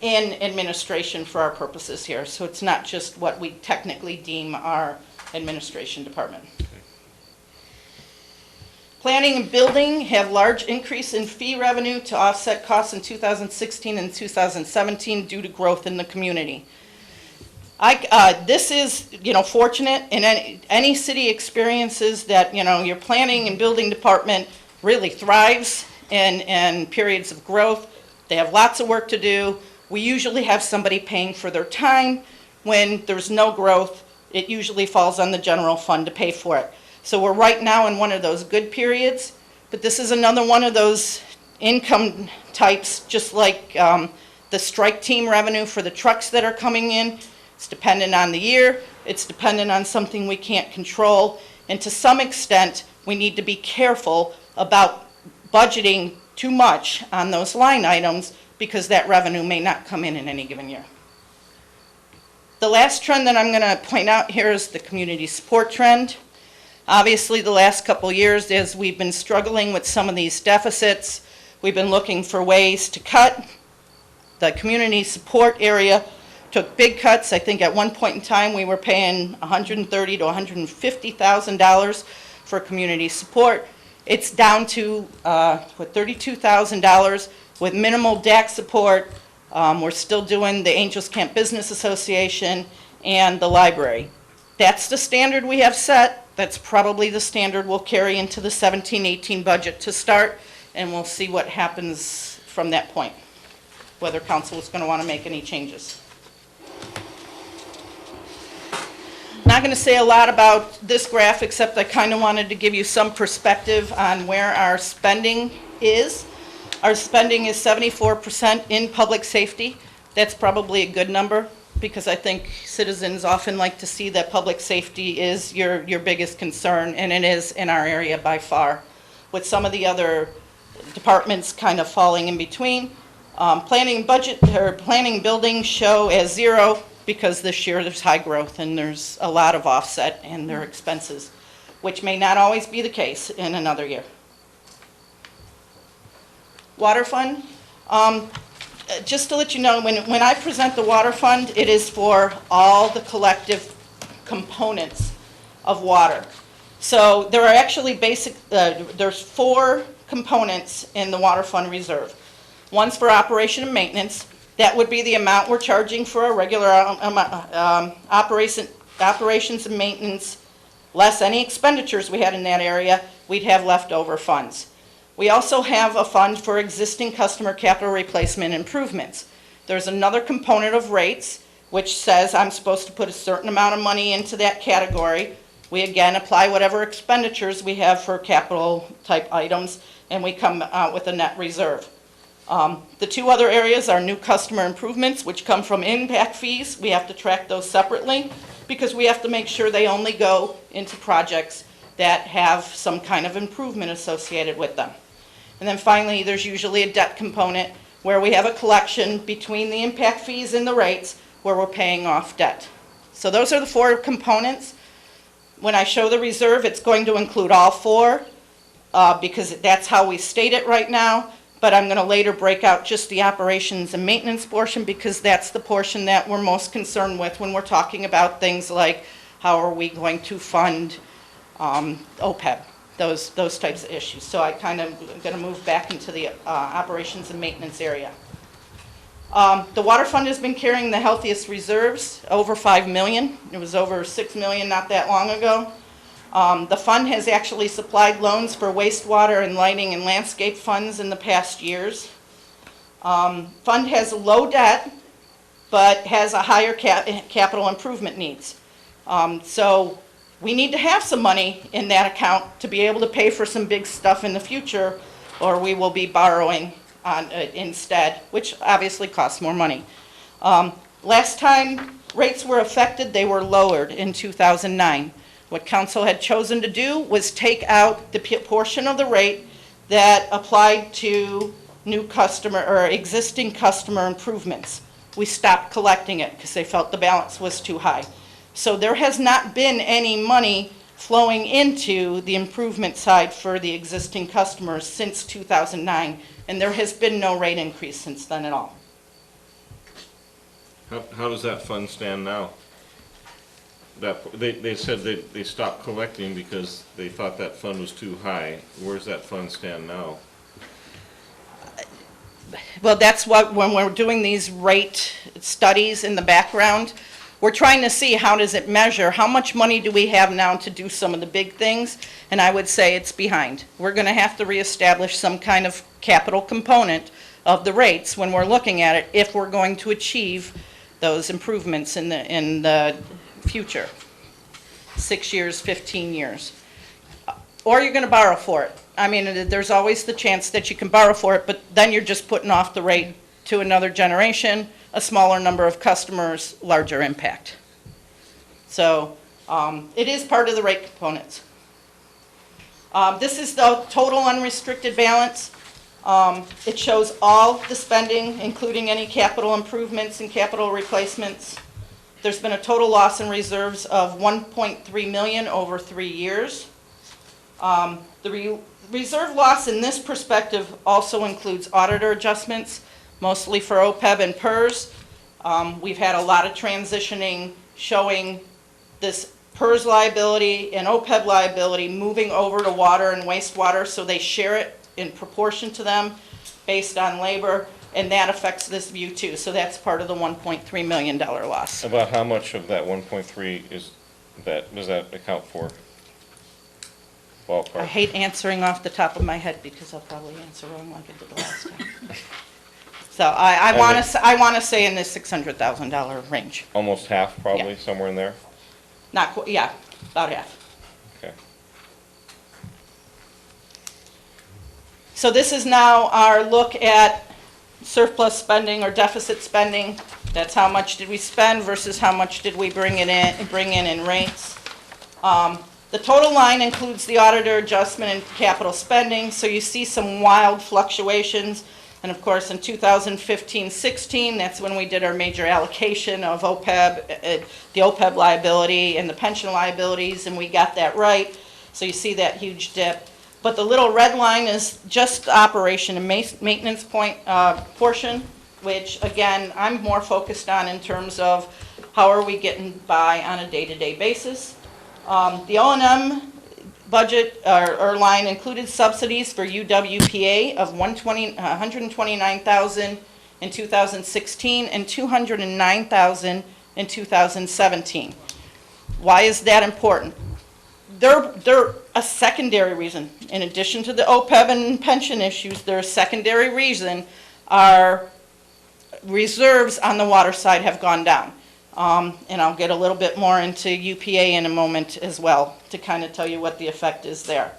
in administration for our purposes here. So it's not just what we technically deem our administration department. Planning and building have large increase in fee revenue to offset costs in 2016 and 2017 due to growth in the community. This is, fortunate, and any city experiences that, your planning and building department really thrives in periods of growth. They have lots of work to do. We usually have somebody paying for their time. When there's no growth, it usually falls on the general fund to pay for it. So we're right now in one of those good periods, but this is another one of those income types, just like the strike team revenue for the trucks that are coming in. It's dependent on the year, it's dependent on something we can't control, and to some extent, we need to be careful about budgeting too much on those line items because that revenue may not come in any given year. The last trend that I'm going to point out here is the community support trend. Obviously, the last couple years, as we've been struggling with some of these deficits, we've been looking for ways to cut. The community support area took big cuts. I think at one point in time, we were paying $130,000 to $150,000 for community support. It's down to $32,000 with minimal DAC support. We're still doing the Angels Camp Business Association and the library. That's the standard we have set. That's probably the standard we'll carry into the 17-18 budget to start, and we'll see what happens from that point, whether council is going to want to make any changes. Not going to say a lot about this graph, except I kind of wanted to give you some perspective on where our spending is. Our spending is 74% in public safety. That's probably a good number, because I think citizens often like to see that public safety is your biggest concern, and it is in our area by far, with some of the other departments kind of falling in between. Planning building show as zero, because this year there's high growth and there's a lot of offset in their expenses, which may not always be the case in another year. Water fund. Just to let you know, when I present the water fund, it is for all the collective components of water. So there are actually there's 4 components in the water fund reserve. One's for operation and maintenance. That would be the amount we're charging for our regular operations and maintenance, less any expenditures we had in that area. We'd have leftover funds. We also have a fund for existing customer capital replacement improvements. There's another component of rates, which says I'm supposed to put a certain amount of money into that category. We again apply whatever expenditures we have for capital type items, and we come out with a net reserve. The 2 other areas are new customer improvements, which come from impact fees. We have to track those separately because we have to make sure they only go into projects that have some kind of improvement associated with them. And then finally, there's usually a debt component where we have a collection between the impact fees and the rates where we're paying off debt. So those are the 4 components. When I show the reserve, it's going to include all 4 because that's how we state it right now. But I'm going to later break out just the operations and maintenance portion because that's the portion that we're most concerned with when we're talking about things like how are we going to fund OPEB, those types of issues. So I kind of going to move back into the operations and maintenance area. The water fund has been carrying the healthiest reserves, over $5 million. It was over $6 million not that long ago. The fund has actually supplied loans for wastewater and lighting and landscape funds in the past years. Fund has low debt, but has a higher capital improvement needs. So we need to have some money in that account to be able to pay for some big stuff in the future, or we will be borrowing instead, which obviously costs more money. Last time rates were affected, they were lowered in 2009. What council had chosen to do was take out the portion of the rate that applied to new customer or existing customer improvements. We stopped collecting it because they felt the balance was too high. So there has not been any money flowing into the improvement side for the existing customers since 2009, and there has been no rate increase since then at all. How does that fund stand now? They said they stopped collecting because they thought that fund was too high. Where's that fund stand now? Well, that's what, when we're doing these rate studies in the background, we're trying to see how does it measure, how much money do we have now to do some of the big things, and I would say it's behind. We're going to have to reestablish some kind of capital component of the rates when we're looking at it if we're going to achieve those improvements in the future, 6 years, 15 years. Or you're going to borrow for it. I mean, there's always the chance that you can borrow for it, but then you're just putting off the rate to another generation, a smaller number of customers, larger impact. So it is part of the rate components. This is the total unrestricted balance. It shows all the spending, including any capital improvements and capital replacements. There's been a total loss in reserves of $1.3 million over 3 years. The reserve loss in this perspective also includes auditor adjustments, mostly for OPEB and PERS. We've had a lot of transitioning showing this PERS liability and OPEB liability moving over to water and wastewater, so they share it in proportion to them based on labor, and that affects this view too. So that's part of the $1.3 million loss. About how much of that 1.3 does that account for? I Ballpark. hate answering off the top of my head because I'll probably answer wrong like I did the last time. So I want to say in the $600,000 range. Almost half, probably, Yeah. somewhere in there? Not quite, yeah, about half. Okay. So this is now our look at surplus spending or deficit spending. That's how much did we spend versus how much did we bring in rates. The total line includes the auditor adjustment and capital spending, so you see some wild fluctuations. And of course, in 2015-16, that's when we did our major allocation of OPEB, the OPEB liability and the pension liabilities, and we got that right. So you see that huge dip. But the little red line is just the operation and maintenance portion, which again, I'm more focused on in terms of how are we getting by on a day-to-day basis. The O&M budget or line included subsidies for UWPA of $129,000 in 2016 and $209,000 in 2017. Why is that important? They're a secondary reason. In addition to the OPEB and pension issues, they're a secondary reason our reserves on the water side have gone down. And I'll get a little bit more into UPA in a moment as well to kind of tell you what the effect is there.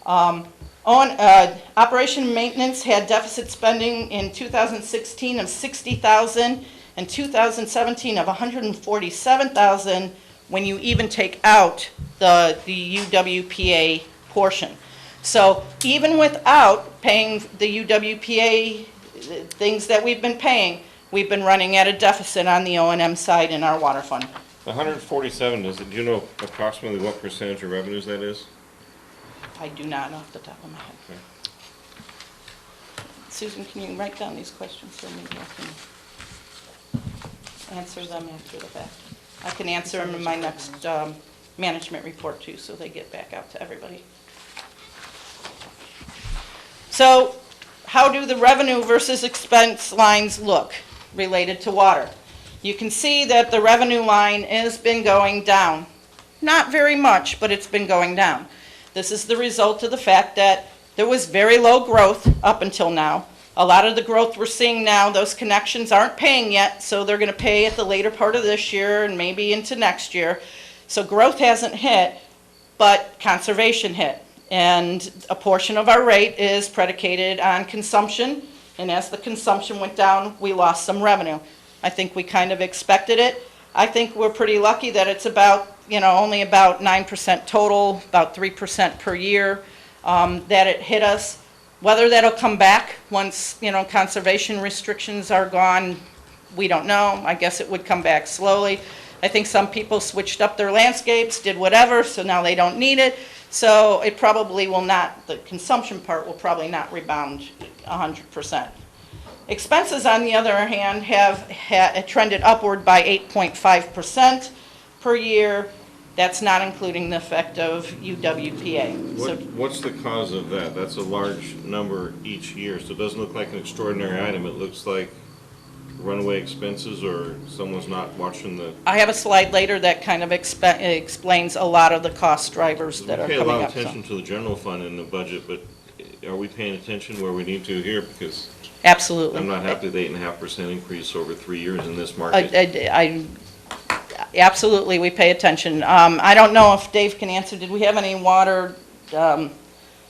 Operation and maintenance had deficit spending in 2016 of $60,000 and 2017 of $147,000 when you even take out the UWPA portion. So even without paying the UWPA things that we've been paying, we've been running at a deficit on the O&M side in our water fund. The 147, do you know approximately what percentage of revenues that is? I do not off the top of my head. Okay. Susan, can you write down these questions for me? I can answer them after the fact. I can answer them in my next management report too, so they get back out to everybody. So how do the revenue versus expense lines look related to water? You can see that the revenue line has been going down. Not very much, but it's been going down. This is the result of the fact that there was very low growth up until now. A lot of the growth we're seeing now, those connections aren't paying yet, so they're going to pay at the later part of this year and maybe into next year. So growth hasn't hit, but conservation hit. And a portion of our rate is predicated on consumption, and as the consumption went down, we lost some revenue. I think we kind of expected it. I think we're pretty lucky that it's about, only about 9% total, about 3% per year, that it hit us. Whether that'll come back once, conservation restrictions are gone, we don't know. I guess it would come back slowly. I think some people switched up their landscapes, did whatever, so now they don't need it. So it probably will not, the consumption part will probably not rebound 100%. Expenses, on the other hand, have trended upward by 8.5% per year. That's not including the effect of UWPA. So What's the cause of that? That's a large number each year, so it doesn't look like an extraordinary item. It looks like runaway expenses or someone's not watching the... I have a slide later that kind of explains a lot of the cost drivers that are We pay a coming lot up. of attention to the general fund in the budget, but are we paying attention where we need to here? Because Absolutely. I'm not happy with the 8.5% increase over 3 years in this market. Absolutely, we pay attention. I don't know if Dave can answer, did we have any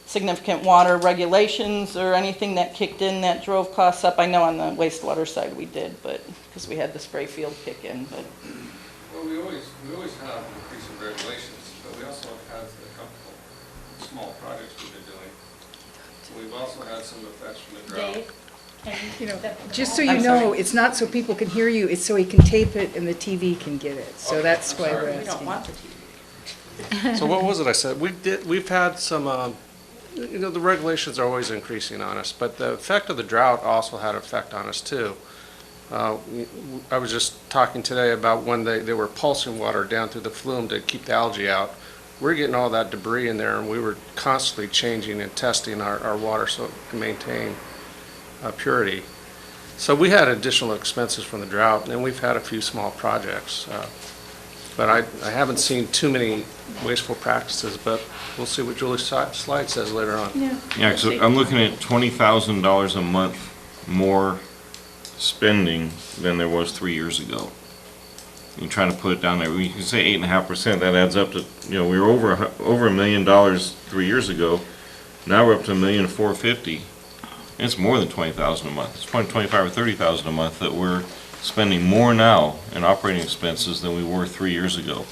significant water regulations or anything that kicked in that drove costs up? I know on the wastewater side we did, but, because we had the spray field kick in, but. Well, we always have increasing regulations, but we also have had a couple of small projects we've been doing. We've also had some effects from the drought. You know, just so you I'm know, sorry. it's not so people can hear you, it's so he can tape it and the TV can get it. So that's why we're We don't asking. want the TV. So what was it I said? We've had some, the regulations are always increasing on us, but the effect of the drought also had an effect on us too. I was just talking today about when they were pulsing water down through the flume to keep the algae out. We're getting all that debris in there, and we were constantly changing and testing our water so it can maintain purity. So we had additional expenses from the drought, and we've had a few small projects. But I haven't seen too many wasteful practices, but we'll see what Julie's slide says later on. Yeah, so I'm looking at $20,000 a month more spending than there was 3 years ago. You're trying to put it down there. You can say 8.5%, that adds up to, we were over $1 million 3 years ago. Now we're up to $1,450,000. It's more than $20,000 a month. It's probably $25,000 or $30,000 a month that we're spending more now in operating expenses than we were 3 years ago.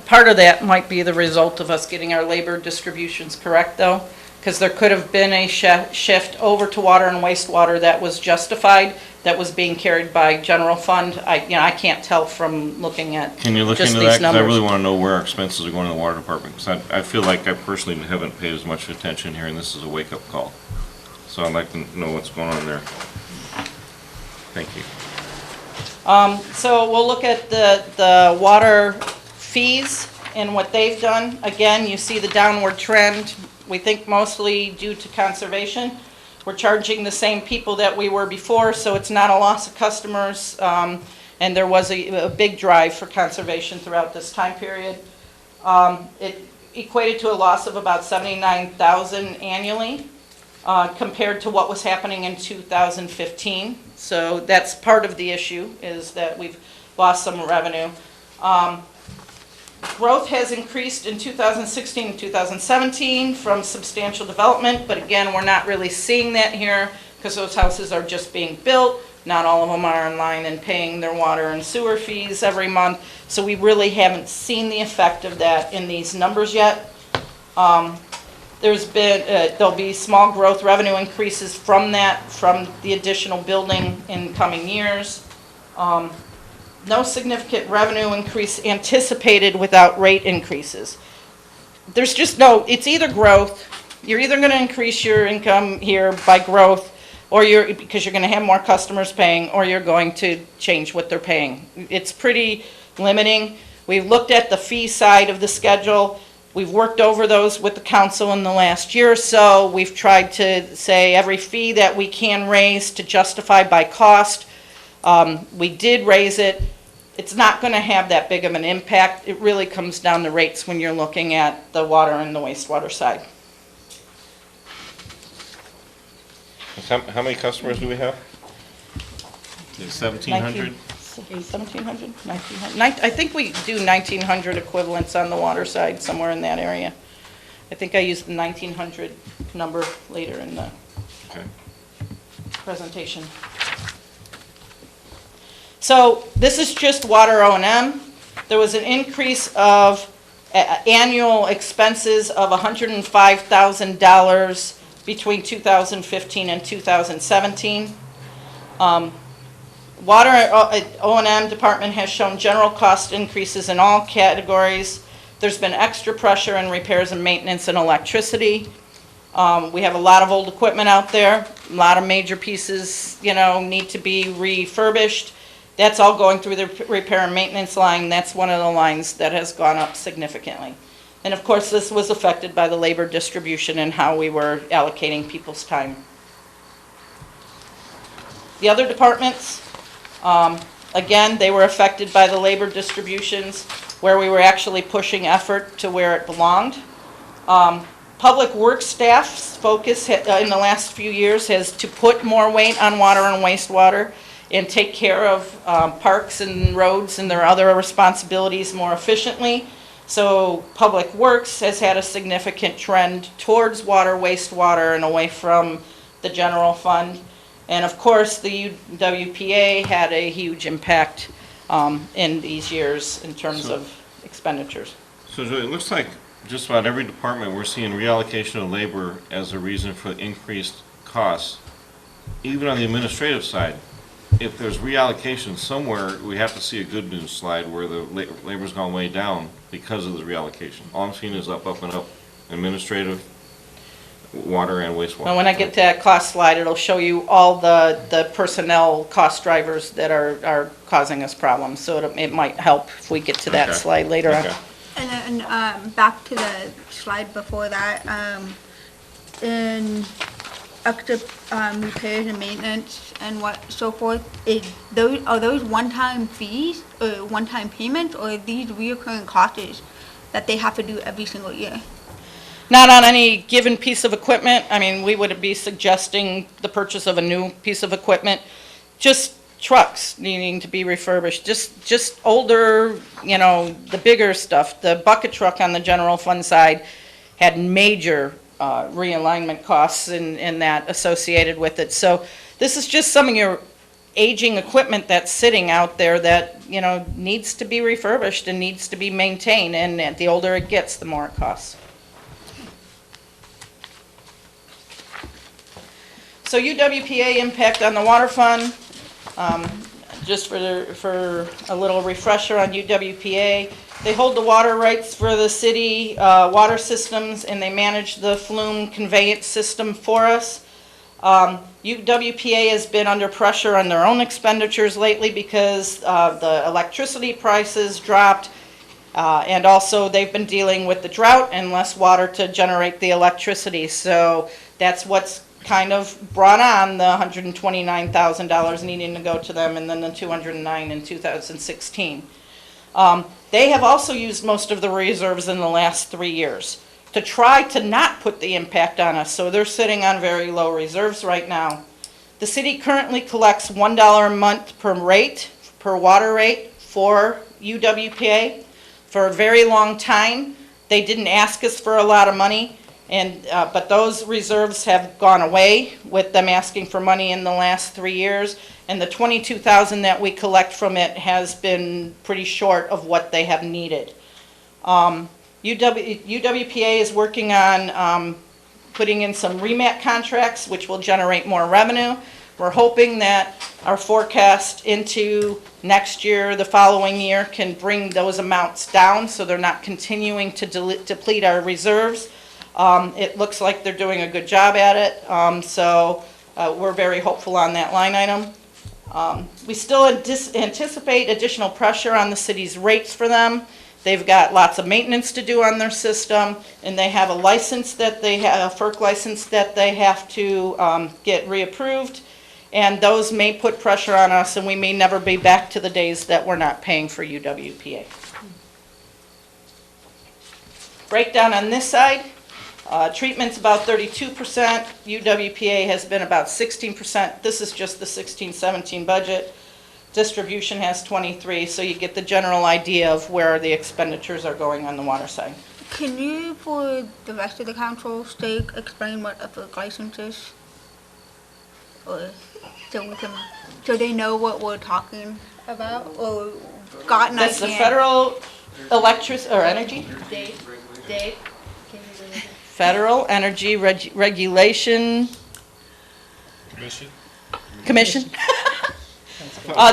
Part of that might be the result of us getting our labor distributions correct, though, because there could have been a shift over to water and wastewater that was justified, that was being carried by general fund. I can't tell from looking at Can you look just into these that? Because I numbers. really want to know where our expenses are going in the water department. Because I feel like I personally haven't paid as much attention here, and this is a wake-up call. So I'd like to know what's going on there. Thank you. So we'll look at the water fees and what they've done. Again, you see the downward trend. We think mostly due to conservation. We're charging the same people that we were before, so it's not a loss of customers. And there was a big drive for conservation throughout this time period. It equated to a loss of about $79,000 annually. Compared to what was happening in 2015. So that's part of the issue, is that we've lost some revenue. Growth has increased in 2016 and 2017 from substantial development, but again, we're not really seeing that here because those houses are just being built. Not all of them are in line and paying their water and sewer fees every month. So we really haven't seen the effect of that in these numbers yet. There'll be small growth revenue increases from the additional building in coming years. No significant revenue increase anticipated without rate increases. There's just it's either growth, you're either going to increase your income here by growth, or because you're going to have more customers paying, or you're going to change what they're paying. It's pretty limiting. We've looked at the fee side of the schedule. We've worked over those with the council in the last year or so. We've tried to say every fee that we can raise to justify by cost. We did raise it. It's not going to have that big of an impact. It really comes down to rates when you're looking at the water and the wastewater side. How many customers do we have? 1,700? 1,700, 1,900. I think we do 1,900 equivalents on the water side, somewhere in that area. I think I used the 1,900 number later in the Okay. presentation. So this is just water O&M. There was an increase of annual expenses of $105,000 between 2015 and 2017. Water O&M department has shown general cost increases in all categories. There's been extra pressure in repairs and maintenance and electricity. We have a lot of old equipment out there, a lot of major pieces, need to be refurbished. That's all going through the repair and maintenance line. That's one of the lines that has gone up significantly. And of course, this was affected by the labor distribution and how we were allocating people's time. The other departments, again, they were affected by the labor distributions where we were actually pushing effort to where it belonged. Public works staff's focus in the last few years has to put more weight on water and wastewater and take care of parks and roads and their other responsibilities more efficiently. So Public Works has had a significant trend towards water, wastewater, and away from the general fund. And of course, the UWPA had a huge impact in these years in terms of expenditures. So Julie, it looks like just about every department, we're seeing reallocation of labor as a reason for increased costs. Even on the administrative side, if there's reallocation somewhere, we have to see a good news slide where the labor's gone way down because of the reallocation. All I'm seeing is up, up, and up. Administrative, water, and wastewater. Now, when I get to that cost slide, it'll show you all the personnel cost drivers that are causing us problems. So it might help if we get to that Okay. slide later on. Okay. And then, back to the slide before that, in extra, repairs and maintenance and so forth, are those one-time fees or one-time payments, or are these reoccurring costs that they have to do every single year? Not on any given piece of equipment. I mean, we would be suggesting the purchase of a new piece of equipment. Just trucks needing to be refurbished, just older, the bigger stuff. The bucket truck on the general fund side had major realignment costs in that associated with it. So this is just some of your aging equipment that's sitting out there that, needs to be refurbished and needs to be maintained. And the older it gets, the more it costs. So UWPA impact on the water fund, just for a little refresher on UWPA, they hold the water rights for the city water systems, and they manage the flume conveyance system for us. UWPA has been under pressure on their own expenditures lately because the electricity prices dropped, and also they've been dealing with the drought and less water to generate the electricity. So that's what's kind of brought on the $129,000 needing to go to them, and then the $209,000 in 2016. They have also used most of the reserves in the last 3 years to try to not put the impact on us, so they're sitting on very low reserves right now. The city currently collects $1 a month per water rate for UWPA. For a very long time, they didn't ask us for a lot of money. But those reserves have gone away with them asking for money in the last 3 years, and the $22,000 that we collect from it has been pretty short of what they have needed. UWPA is working on putting in some REMAT contracts, which will generate more revenue. We're hoping that our forecast into next year, the following year, can bring those amounts down so they're not continuing to deplete our reserves. It looks like they're doing a good job at it, so we're very hopeful on that line item. We still anticipate additional pressure on the city's rates for them. They've got lots of maintenance to do on their system, and they have a license that they have, a FERC license that they have to get reapproved, and those may put pressure on us, and we may never be back to the days that we're not paying for UWPA. Breakdown on this side. Treatment's about 32%, UWPA has been about 16%. This is just the 16-17 budget. Distribution has 23, so you get the general idea of where the expenditures are going on the water side. Can you, for the rest of the council, explain what a FERC license is? Or so they know what we're talking about, or got an idea? That's the Federal Energy? Dave, can you read it? Federal Energy Regulation Commission.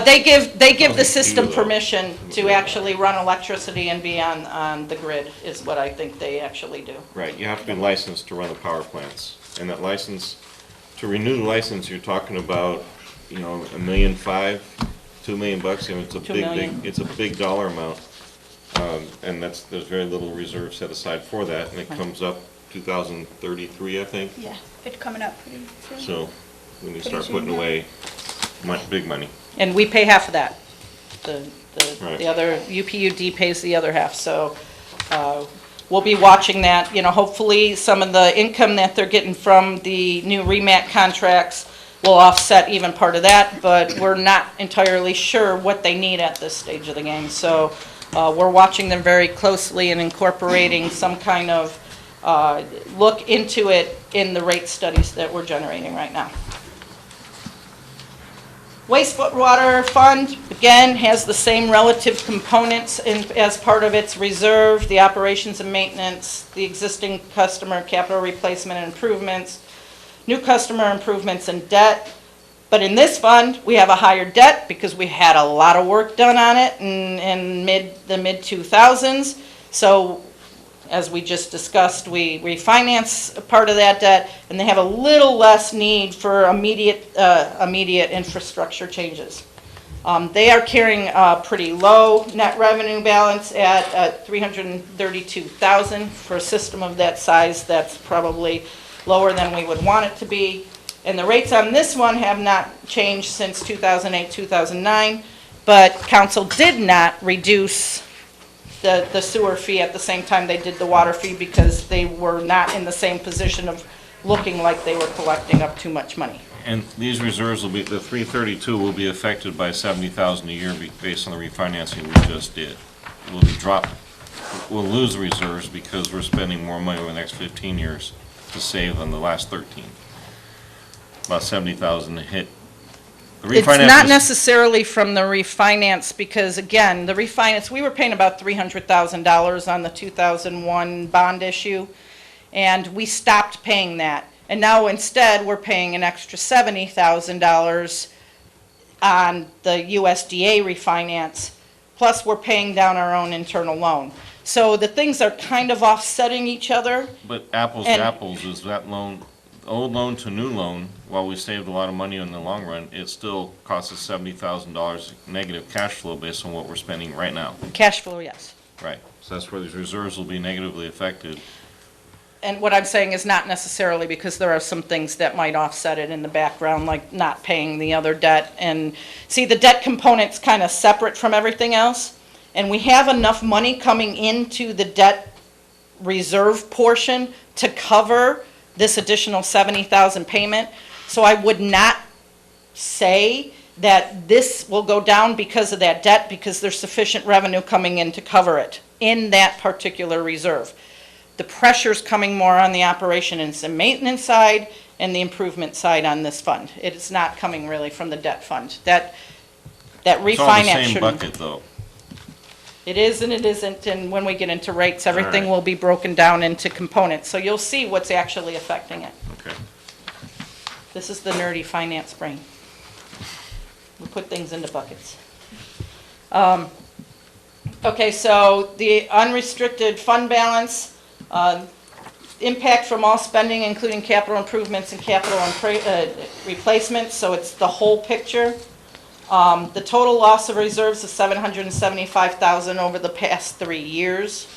They give the system permission to actually run electricity and be on the grid, is what I think they actually do. Right, you have to be licensed to run the power plants. And that license, to renew the license, you're talking about, $1.5 million, $2 million bucks. It's a $2 million. it's a big dollar amount. And there's very little reserve set aside for that, and it comes up 2033, I think. Yeah, it's coming up pretty soon. So when you start soon, putting yeah. away big money. And we pay half of that. The Right. other, UPUD pays the other half, so we'll be watching that. Hopefully, some of the income that they're getting from the new REMAC contracts will offset even part of that, but we're not entirely sure what they need at this stage of the game. So we're watching them very closely and incorporating some kind of look into it in the rate studies that we're generating right now. Wastewater fund, again, has the same relative components as part of its reserve, the operations and maintenance, the existing customer capital replacement and improvements, new customer improvements and debt. But in this fund, we have a higher debt because we had a lot of work done on it in the mid-2000s. So as we just discussed, we refinance a part of that debt, and they have a little less need for immediate infrastructure changes. They are carrying a pretty low net revenue balance at $332,000 for a system of that size. That's probably lower than we would want it to be. And the rates on this one have not changed since 2008, 2009, but council did not reduce the sewer fee at the same time they did the water fee because they were not in the same position of looking like they were collecting up too much money. And these reserves will be, the 332 will be affected by 70,000 a year based on the refinancing we just did. It will be dropped. We'll lose the reserves because we're spending more money over the next 15 years to save than the last 13. About 70,000 to hit. The It's refinance not is- necessarily from the refinance because, again, the refinance, we were paying about $300,000 on the 2001 bond issue, and we stopped paying that. And now instead, we're paying an extra $70,000 on the USDA refinance, plus we're paying down our own internal loan. So the things are kind of offsetting each other. But apples to And- apples, is that loan, old loan to new loan, while we saved a lot of money in the long run, it still costs us $70,000 negative cash flow based on what we're spending right now. Cash flow, yes. Right. So that's where these reserves will be negatively affected. And what I'm saying is not necessarily because there are some things that might offset it in the background, like not paying the other debt. And see, the debt component's kind of separate from everything else. And we have enough money coming into the debt reserve portion to cover this additional 70,000 payment. So I would not say that this will go down because of that debt, because there's sufficient revenue coming in to cover it in that particular reserve. The pressure's coming more on the operations and maintenance side and the improvement side on this fund. It is not coming really from the debt fund. That refinance It's all the same shouldn't. bucket, though. It is and it isn't, and when we get into rates, everything right. will be broken down into components. So you'll see what's actually affecting it. Okay. This is the nerdy finance brain. We put things into buckets. Okay, so the unrestricted fund balance, impact from all spending, including capital improvements and capital replacements, so it's the whole picture. The total loss of reserves is $775,000 over the past 3 years.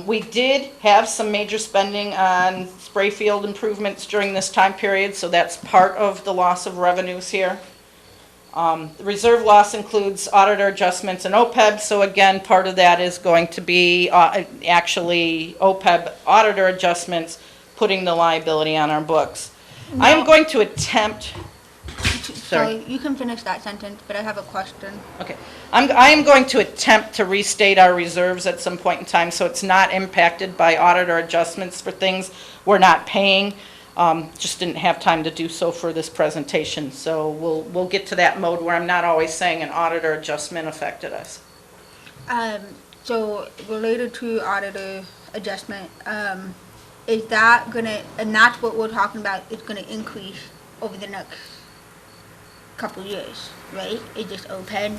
We did have some major spending on spray field improvements during this time period, so that's part of the loss of revenues here. The reserve loss includes auditor adjustments and OPEB, so again, part of that is going to be actually OPEB auditor adjustments, putting the liability on our books. I am going to attempt, sorry. You can finish that sentence, but I have a question. Okay. I am going to attempt to restate our reserves at some point in time, so it's not impacted by auditor adjustments for things we're not paying. Just didn't have time to do so for this presentation, so we'll get to that mode where I'm not always saying an auditor adjustment affected us. So related to auditor adjustment, is that gonna, and that's what we're talking about, it's gonna increase over the next couple years, right? Is this OPEB?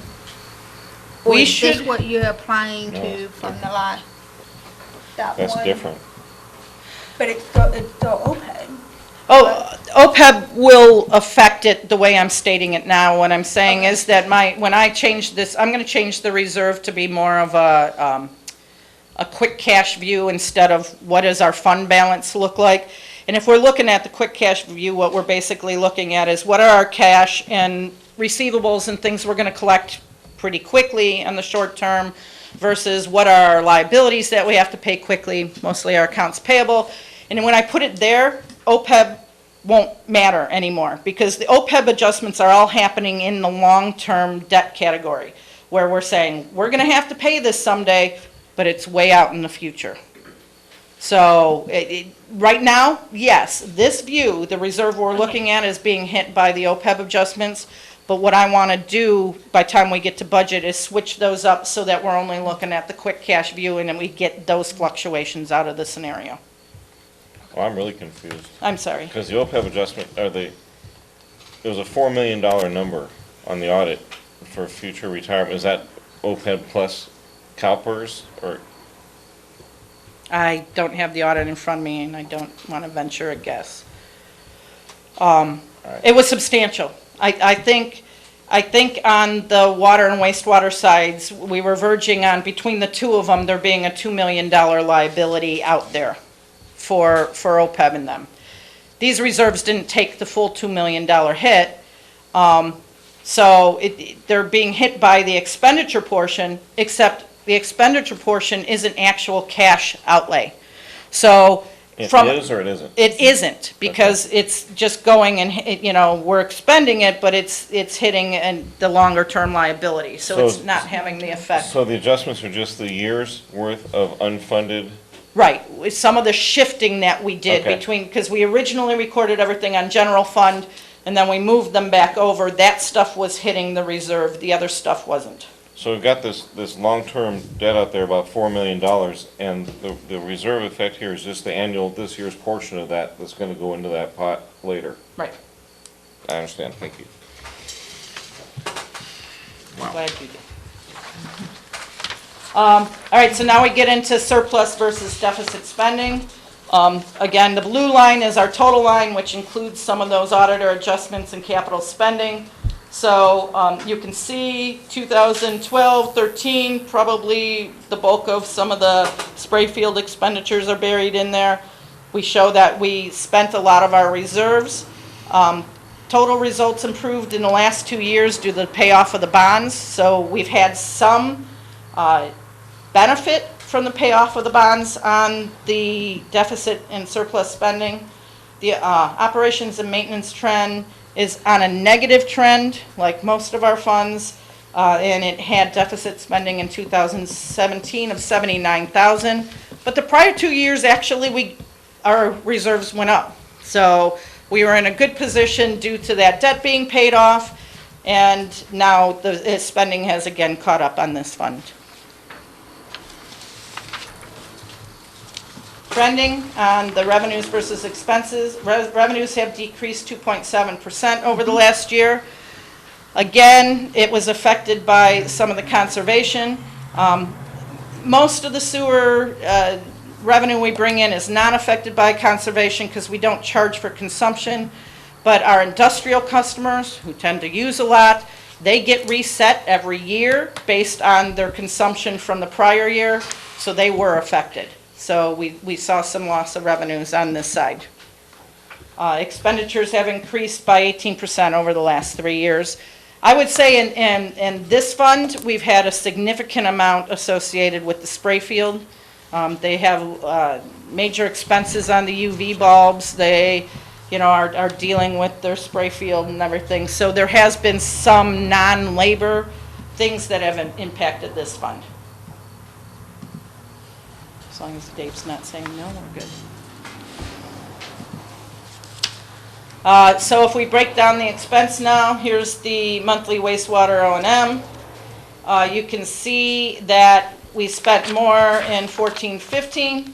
Or We is this should- what you're applying No, to it's from the last? That That's one? different. But it's still OPEB. Oh, OPEB will affect it the way I'm stating it now. What I'm saying is that when I change this, I'm going to change the reserve to be more of a quick cash view instead of what does our fund balance look like. And if we're looking at the quick cash view, what we're basically looking at is what are our cash and receivables and things we're going to collect pretty quickly in the short term versus what are our liabilities that we have to pay quickly, mostly our accounts payable. And when I put it there, OPEB won't matter anymore because the OPEB adjustments are all happening in the long-term debt category where we're saying, we're going to have to pay this someday, but it's way out in the future. So right now, yes, this view, the reserve we're looking at is being hit by the OPEB adjustments. But what I want to do by the time we get to budget is switch those up so that we're only looking at the quick cash view and then we get those fluctuations out of the scenario. Well, I'm really confused. I'm sorry. Because the OPEB adjustment, there was a $4 million number on the audit for future retirement. Is that OPEB plus CalPERS or? I don't have the audit in front of me and I don't want to venture a guess. It was substantial. I think on the water and wastewater sides, we were verging on, between the two of them, there being a $2 million liability out there for OPEB and them. These reserves didn't take the full $2 million hit, so they're being hit by the expenditure portion, except the expenditure portion isn't actual cash outlay. So It from is or it isn't? it isn't, because it's just going and, we're expending it, but it's hitting the longer-term liability, so it's So- not having the effect. So the adjustments are just the year's worth of unfunded? Right, with some of the shifting that we did Okay. between, because we originally recorded everything on general fund, and then we moved them back over. That stuff was hitting the reserve, the other stuff wasn't. So we've got this long-term debt out there, about $4 million, and the reserve effect here is just the annual, this year's portion of that that's gonna go into that pot later. Right. I understand, thank you. I'm glad you did. All right, so now we get into surplus versus deficit spending. Again, the blue line is our total line, which includes some of those auditor adjustments and capital spending. So you can see 2012, 13, probably the bulk of some of the spray field expenditures are buried in there. We show that we spent a lot of our reserves. Total results improved in the last 2 years due to the payoff of the bonds. So we've had some benefit from the payoff of the bonds on the deficit and surplus spending. The operations and maintenance trend is on a negative trend, like most of our funds, and it had deficit spending in 2017 of $79,000. But the prior 2 years, actually, our reserves went up. So we were in a good position due to that debt being paid off, and now the spending has again caught up on this fund. Trending on the revenues versus expenses. Revenues have decreased 2.7% over the last year. Again, it was affected by some of the conservation. Most of the sewer revenue we bring in is not affected by conservation because we don't charge for consumption. But our industrial customers, who tend to use a lot, they get reset every year based on their consumption from the prior year, so they were affected. So we saw some loss of revenues on this side. Expenditures have increased by 18% over the last 3 years. I would say in this fund, we've had a significant amount associated with the spray field. They have major expenses on the UV bulbs. They, are dealing with their spray field and everything. So there has been some non-labor things that have impacted this fund. As long as Dave's not saying no, we're good. So if we break down the expense now, here's the monthly wastewater O&M. You can see that we spent more in 14-15.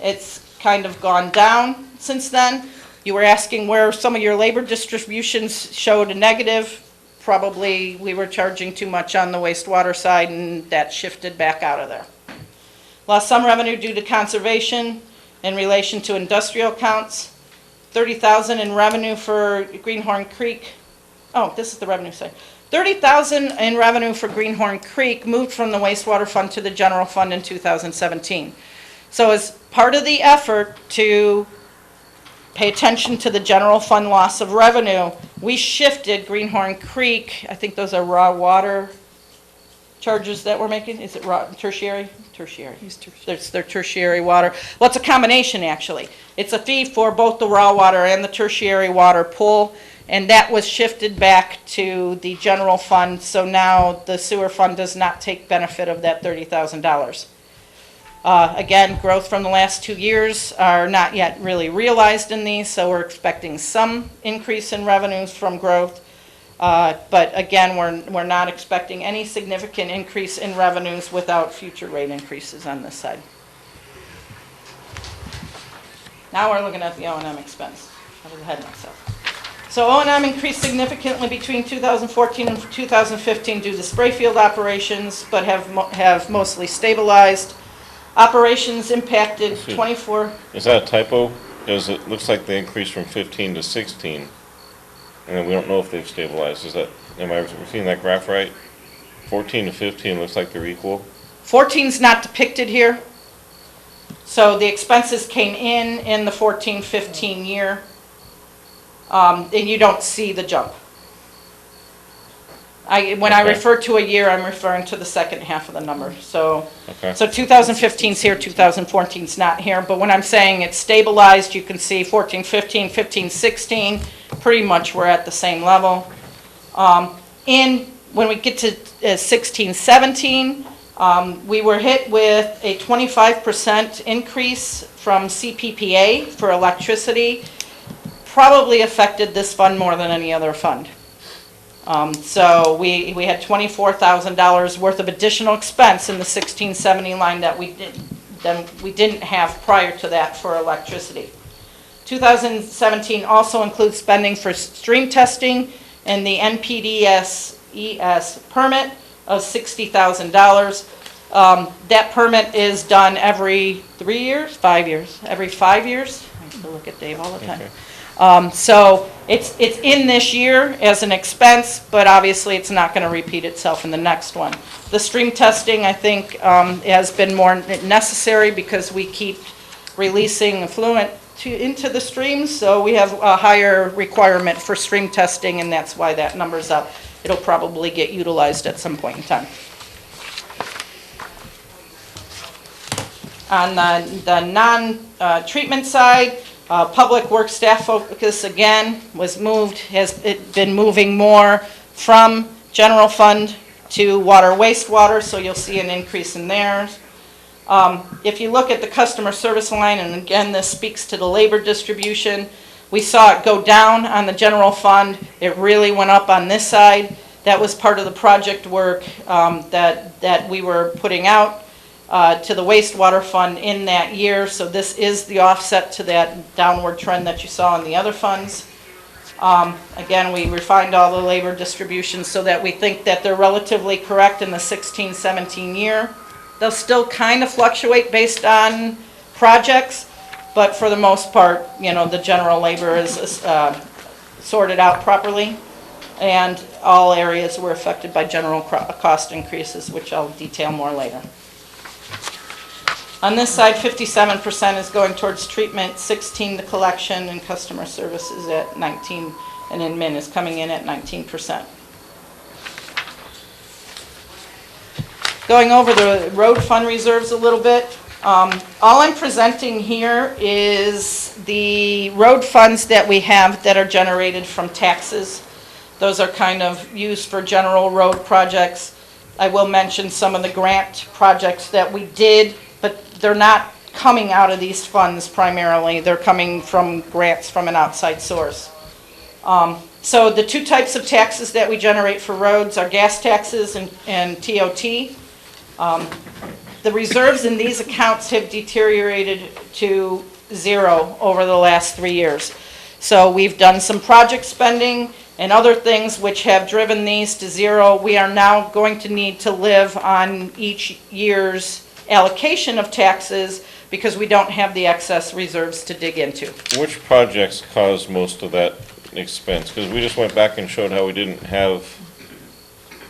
It's kind of gone down since then. You were asking where some of your labor distributions showed a negative. Probably we were charging too much on the wastewater side, and that shifted back out of there. Lost some revenue due to conservation in relation to industrial accounts. $30,000 in revenue for Greenhorn Creek. Oh, this is the revenue side. $30,000 in revenue for Greenhorn Creek moved from the wastewater fund to the general fund in 2017. So as part of the effort to pay attention to the general fund loss of revenue, we shifted Greenhorn Creek, I think those are raw water charges that we're making. Is it raw, tertiary? Tertiary. It's their tertiary water. Well, it's a combination, actually. It's a fee for both the raw water and the tertiary water pool, and that was shifted back to the general fund, so now the sewer fund does not take benefit of that $30,000. Again, growth from the last 2 years are not yet really realized in these, so we're expecting some increase in revenues from growth. But again, we're not expecting any significant increase in revenues without future rate increases on this side. Now we're looking at the O&M expense. I was ahead of myself. So O&M increased significantly between 2014 and 2015 due to spray field operations, but have mostly stabilized. Operations impacted 24. Is that a typo? Because it looks like they increased from 15 to 16, and then we don't know if they've stabilized. Is that, am I seeing that graph right? 14 to 15 looks like they're equal. 14's not depicted here. So the expenses came in the 14-15 year, and you don't see the jump. When I refer to a year, I'm referring to the second half of the number. So, so 2015's here, 2014's not here. But when I'm saying it's stabilized, you can see 14-15, 15-16, pretty much we're at the same level. And when we get to 16-17, we were hit with a 25% increase from CPPA for electricity. Probably affected this fund more than any other fund. So we had $24,000 worth of additional expense in the 16-17 line that we didn't have prior to that for electricity. 2017 also includes spending for stream testing and the NPDES permit of $60,000. That permit is done every 3 years, 5 years, every 5 years. I have to look at Dave all the time. Okay. So it's in this year as an expense, but obviously it's not going to repeat itself in the next one. The stream testing, I think, has been more necessary because we keep releasing effluent into the streams, so we have a higher requirement for stream testing, and that's why that number's up. It'll probably get utilized at some point in time. On the non-treatment side, public works staff focus again has been moving more from general fund to water wastewater, so you'll see an increase in theirs. If you look at the customer service line, and again this speaks to the labor distribution, we saw it go down on the general fund. It really went up on this side. That was part of the project work that we were putting out to the wastewater fund in that year, so this is the offset to that downward trend that you saw in the other funds. Again, we refined all the labor distributions so that we think that they're relatively correct in the 16-17 year. They'll still kind of fluctuate based on projects, but for the most part, you know, the general labor is sorted out properly, and all areas were affected by general cost increases, which I'll detail more later. On this side, 57% is going towards treatment, 16% to collection, and customer services at 19%, and admin is coming in at 19%. Going over the road fund reserves a little bit, all I'm presenting here is the road funds that we have that are generated from taxes. Those are kind of used for general road projects. I will mention some of the grant projects that we did, but they're not coming out of these funds primarily. They're coming from grants from an outside source. So the two types of taxes that we generate for roads are gas taxes and TOT. The reserves in these accounts have deteriorated to zero over the last 3 years. So we've done some project spending and other things which have driven these to zero. We are now going to need to live on each year's allocation of taxes because we don't have the excess reserves to dig into. Which projects caused most of that expense? Because we just went back and showed how we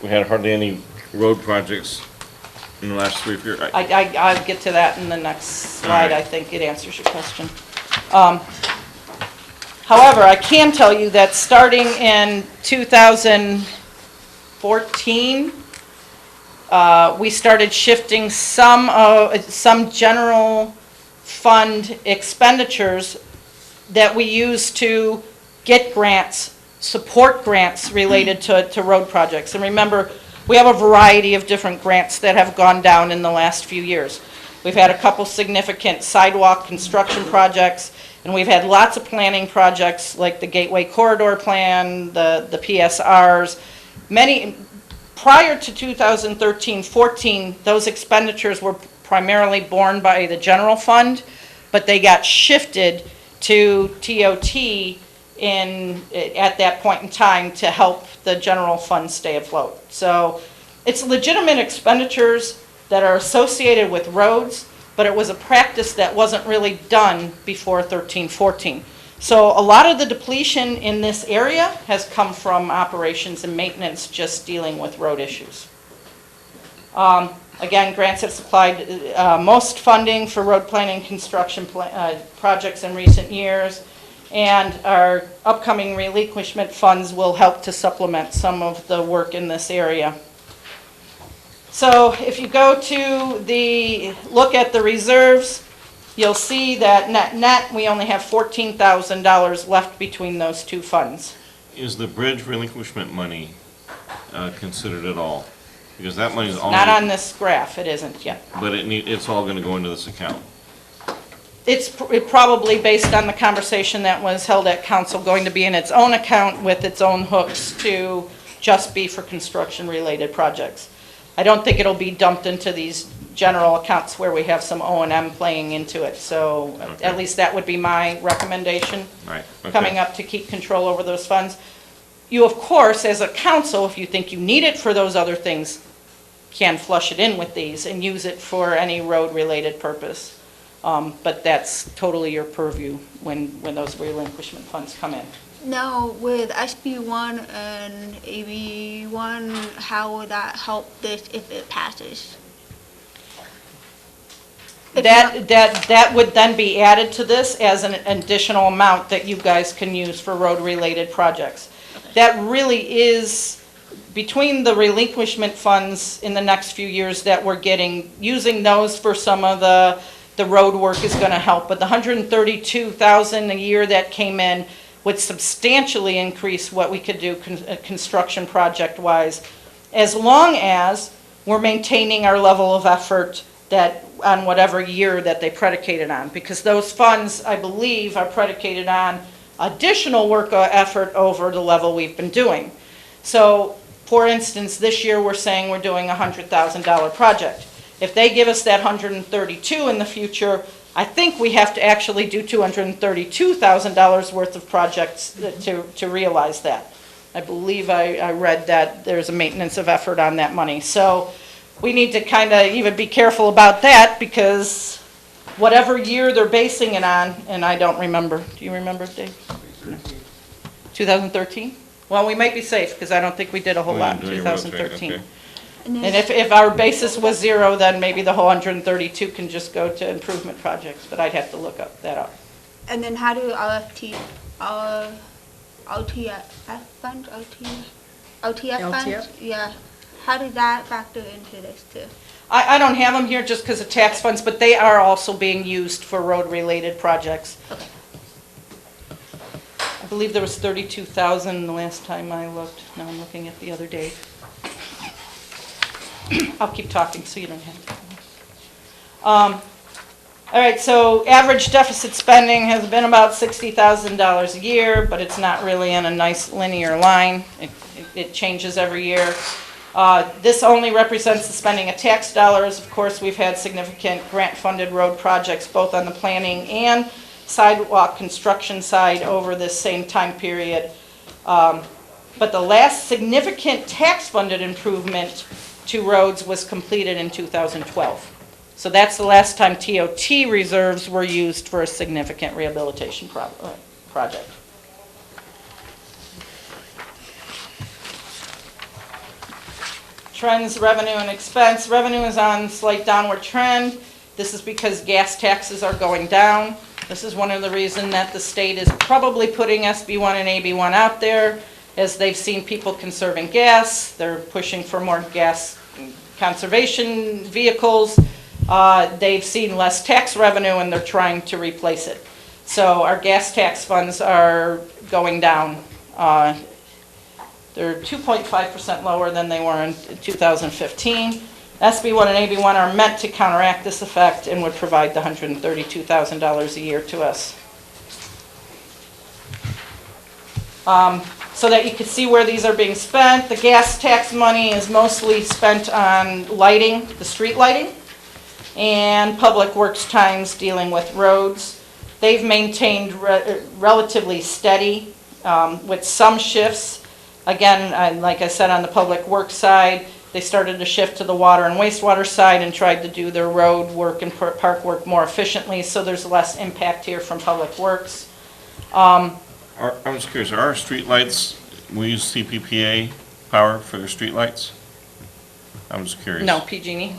had hardly any road projects in the last 3 years. I'll get to that in the next slide. I think it answers your question. However, I can tell you that starting in 2014, we started shifting some general fund expenditures that we use to get grants, support grants related to road projects. And remember, we have a variety of different grants that have gone down in the last few years. We've had a couple significant sidewalk construction projects, and we've had lots of planning projects like the Gateway Corridor Plan, the PSRs. Prior to 2013-14, those expenditures were primarily borne by the general fund, but they got shifted to TOT at that point in time to help the general fund stay afloat. So it's legitimate expenditures that are associated with roads, but it was a practice that wasn't really done before 13-14. So a lot of the depletion in this area has come from operations and maintenance just dealing with road issues. Again, grants have supplied most funding for road planning construction projects in recent years, and our upcoming relinquishment funds will help to supplement some of the work in this area. So if you go to look at the reserves, you'll see that net, we only have $14,000 left between those two funds. Is the bridge relinquishment money considered at all? Because that money is all. Not on this graph, it isn't yet. But it's all going to go into this account. It's probably, based on the conversation that was held at council, going to be in its own account with its own hooks to just be for construction-related projects. I don't think it'll be dumped into these general accounts where we have some O&M playing into it. So Okay. at least that would be my recommendation. Right. Okay. Coming up to keep control over those funds. You, of course, as a council, if you think you need it for those other things, can flush it in with these and use it for any road-related purpose. But that's totally your purview when those relinquishment funds come in. Now, with SB1 and AB1, how would that help this if it passes? That would then be added to this as an additional amount that you guys can use for road-related projects. That really is, between the relinquishment funds in the next few years that we're getting, using those for some of the road work is going to help. But the $132,000 a year that came in would substantially increase what we could do construction project-wise, as long as we're maintaining our level of effort that on whatever year that they predicated on, because those funds, I believe, are predicated on additional work effort over the level we've been doing. So, for instance, this year we're saying we're doing a $100,000 project. If they give us that 132 in the future, I think we have to actually do $232,000 worth of projects to realize that. I believe I read that there's a maintenance of effort on that money. So we need to kind of even be careful about that, because whatever year they're basing it on, and I don't remember. Do you remember, Dave? 2013? Well, we might be safe, because I don't think we did a whole We lot in didn't do your roads right, 2013. okay. And if our basis was zero, then maybe the whole 132 can just go to improvement projects, but I'd have to look that up. And then how do LTF funds, LTF funds? LTF? Yeah. How did that factor into this too? I don't have them here just because of tax funds, but they are also being used for road-related projects. Okay. I believe there was 32,000 the last time I looked. Now I'm looking at the other date. I'll keep talking so you don't have to. All right, so average deficit spending has been about $60,000 a year, but it's not really in a nice linear line. It changes every year. This only represents the spending of tax dollars. Of course, we've had significant grant-funded road projects, both on the planning and sidewalk construction side over this same time period. But the last significant tax-funded improvement to roads was completed in 2012. So that's the last time TOT reserves were used for a significant rehabilitation project. Trends, revenue and expense. Revenue is on slight downward trend. This is because gas taxes are going down. This is one of the reasons that the state is probably putting SB1 and AB1 out there, as they've seen people conserving gas. They're pushing for more gas conservation vehicles. They've seen less tax revenue and they're trying to replace it. So our gas tax funds are going down. They're 2.5% lower than they were in 2015. SB1 and AB1 are meant to counteract this effect and would provide the $132,000 a year to us. So that you can see where these are being spent. The gas tax money is mostly spent on lighting, the street lighting, and public works times dealing with roads. They've maintained relatively steady with some shifts. Again, like I said, on the public works side, they started to shift to the water and wastewater side and tried to do their road work and park work more efficiently, so there's less impact here from public works. I was curious, are our streetlights, we use CPPA power for their streetlights? I'm just curious. No, PG&E.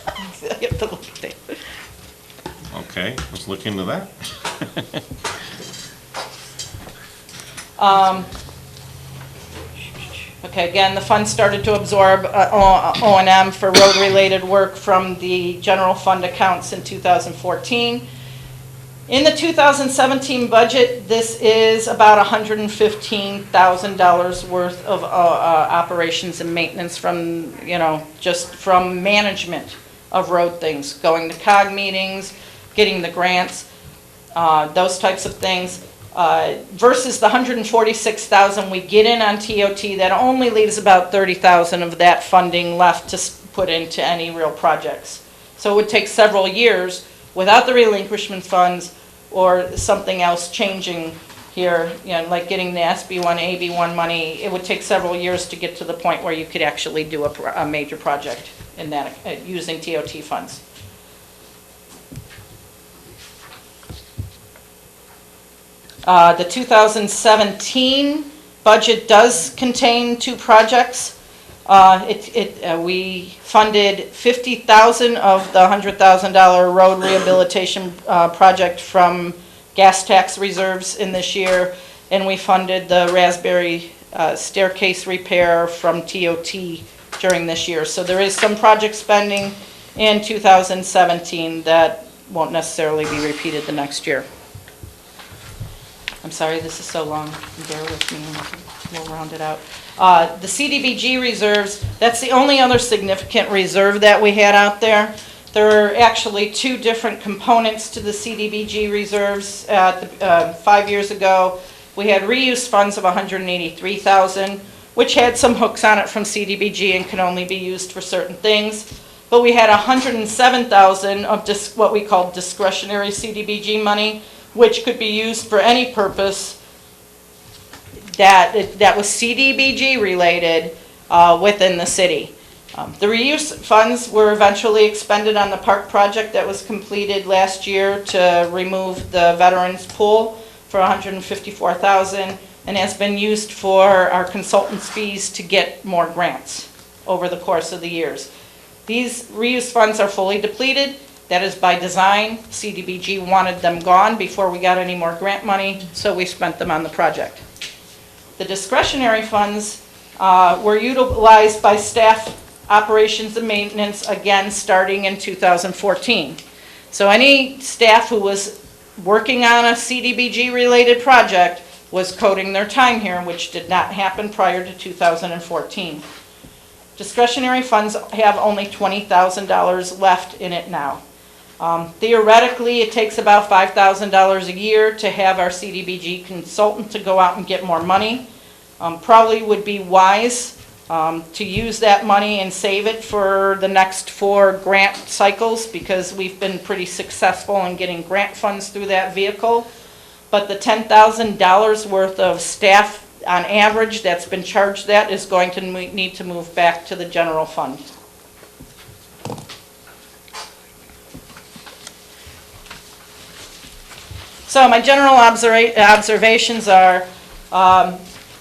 I have to look at it. Okay, let's look into that. Okay, again, the fund started to absorb O&M for road-related work from the general fund accounts in 2014. In the 2017 budget, this is about $115,000 worth of operations and maintenance from, just from management of road things, going to COG meetings, getting the grants, those types of things. Versus the $146,000 we get in on TOT, that only leaves about $30,000 of that funding left to put into any real projects. So it would take several years without the relinquishment funds or something else changing here, like getting the SB1, AB1 money. It would take several years to get to the point where you could actually do a major project in that using TOT funds. The 2017 budget does contain two projects. We funded $50,000 of the $100,000 road rehabilitation project from gas tax reserves in this year, and we funded the Raspberry staircase repair from TOT during this year. So there is some project spending in 2017 that won't necessarily be repeated the next year. I'm sorry, this is so long. Bear with me, we'll round it out. The CDBG reserves, that's the only other significant reserve that we had out there. There are actually two different components to the CDBG reserves. 5 years ago, we had reuse funds of $183,000, which had some hooks on it from CDBG and can only be used for certain things. But we had $107,000 of what we call discretionary CDBG money, which could be used for any purpose that was CDBG related within the city. The reuse funds were eventually expended on the park project that was completed last year to remove the veterans pool for $154,000, and has been used for our consultants' fees to get more grants over the course of the years. These reuse funds are fully depleted. That is by design. CDBG wanted them gone before we got any more grant money, so we spent them on the project. The discretionary funds were utilized by staff operations and maintenance, again, starting in 2014. So any staff who was working on a CDBG-related project was coding their time here, which did not happen prior to 2014. Discretionary funds have only $20,000 left in it now. Theoretically, it takes about $5,000 a year to have our CDBG consultant to go out and get more money. Probably would be wise to use that money and save it for the next 4 grant cycles, because we've been pretty successful in getting grant funds through that vehicle. But the $10,000 worth of staff on average that's been charged that is going to need to move back to the general fund. So my general observations are,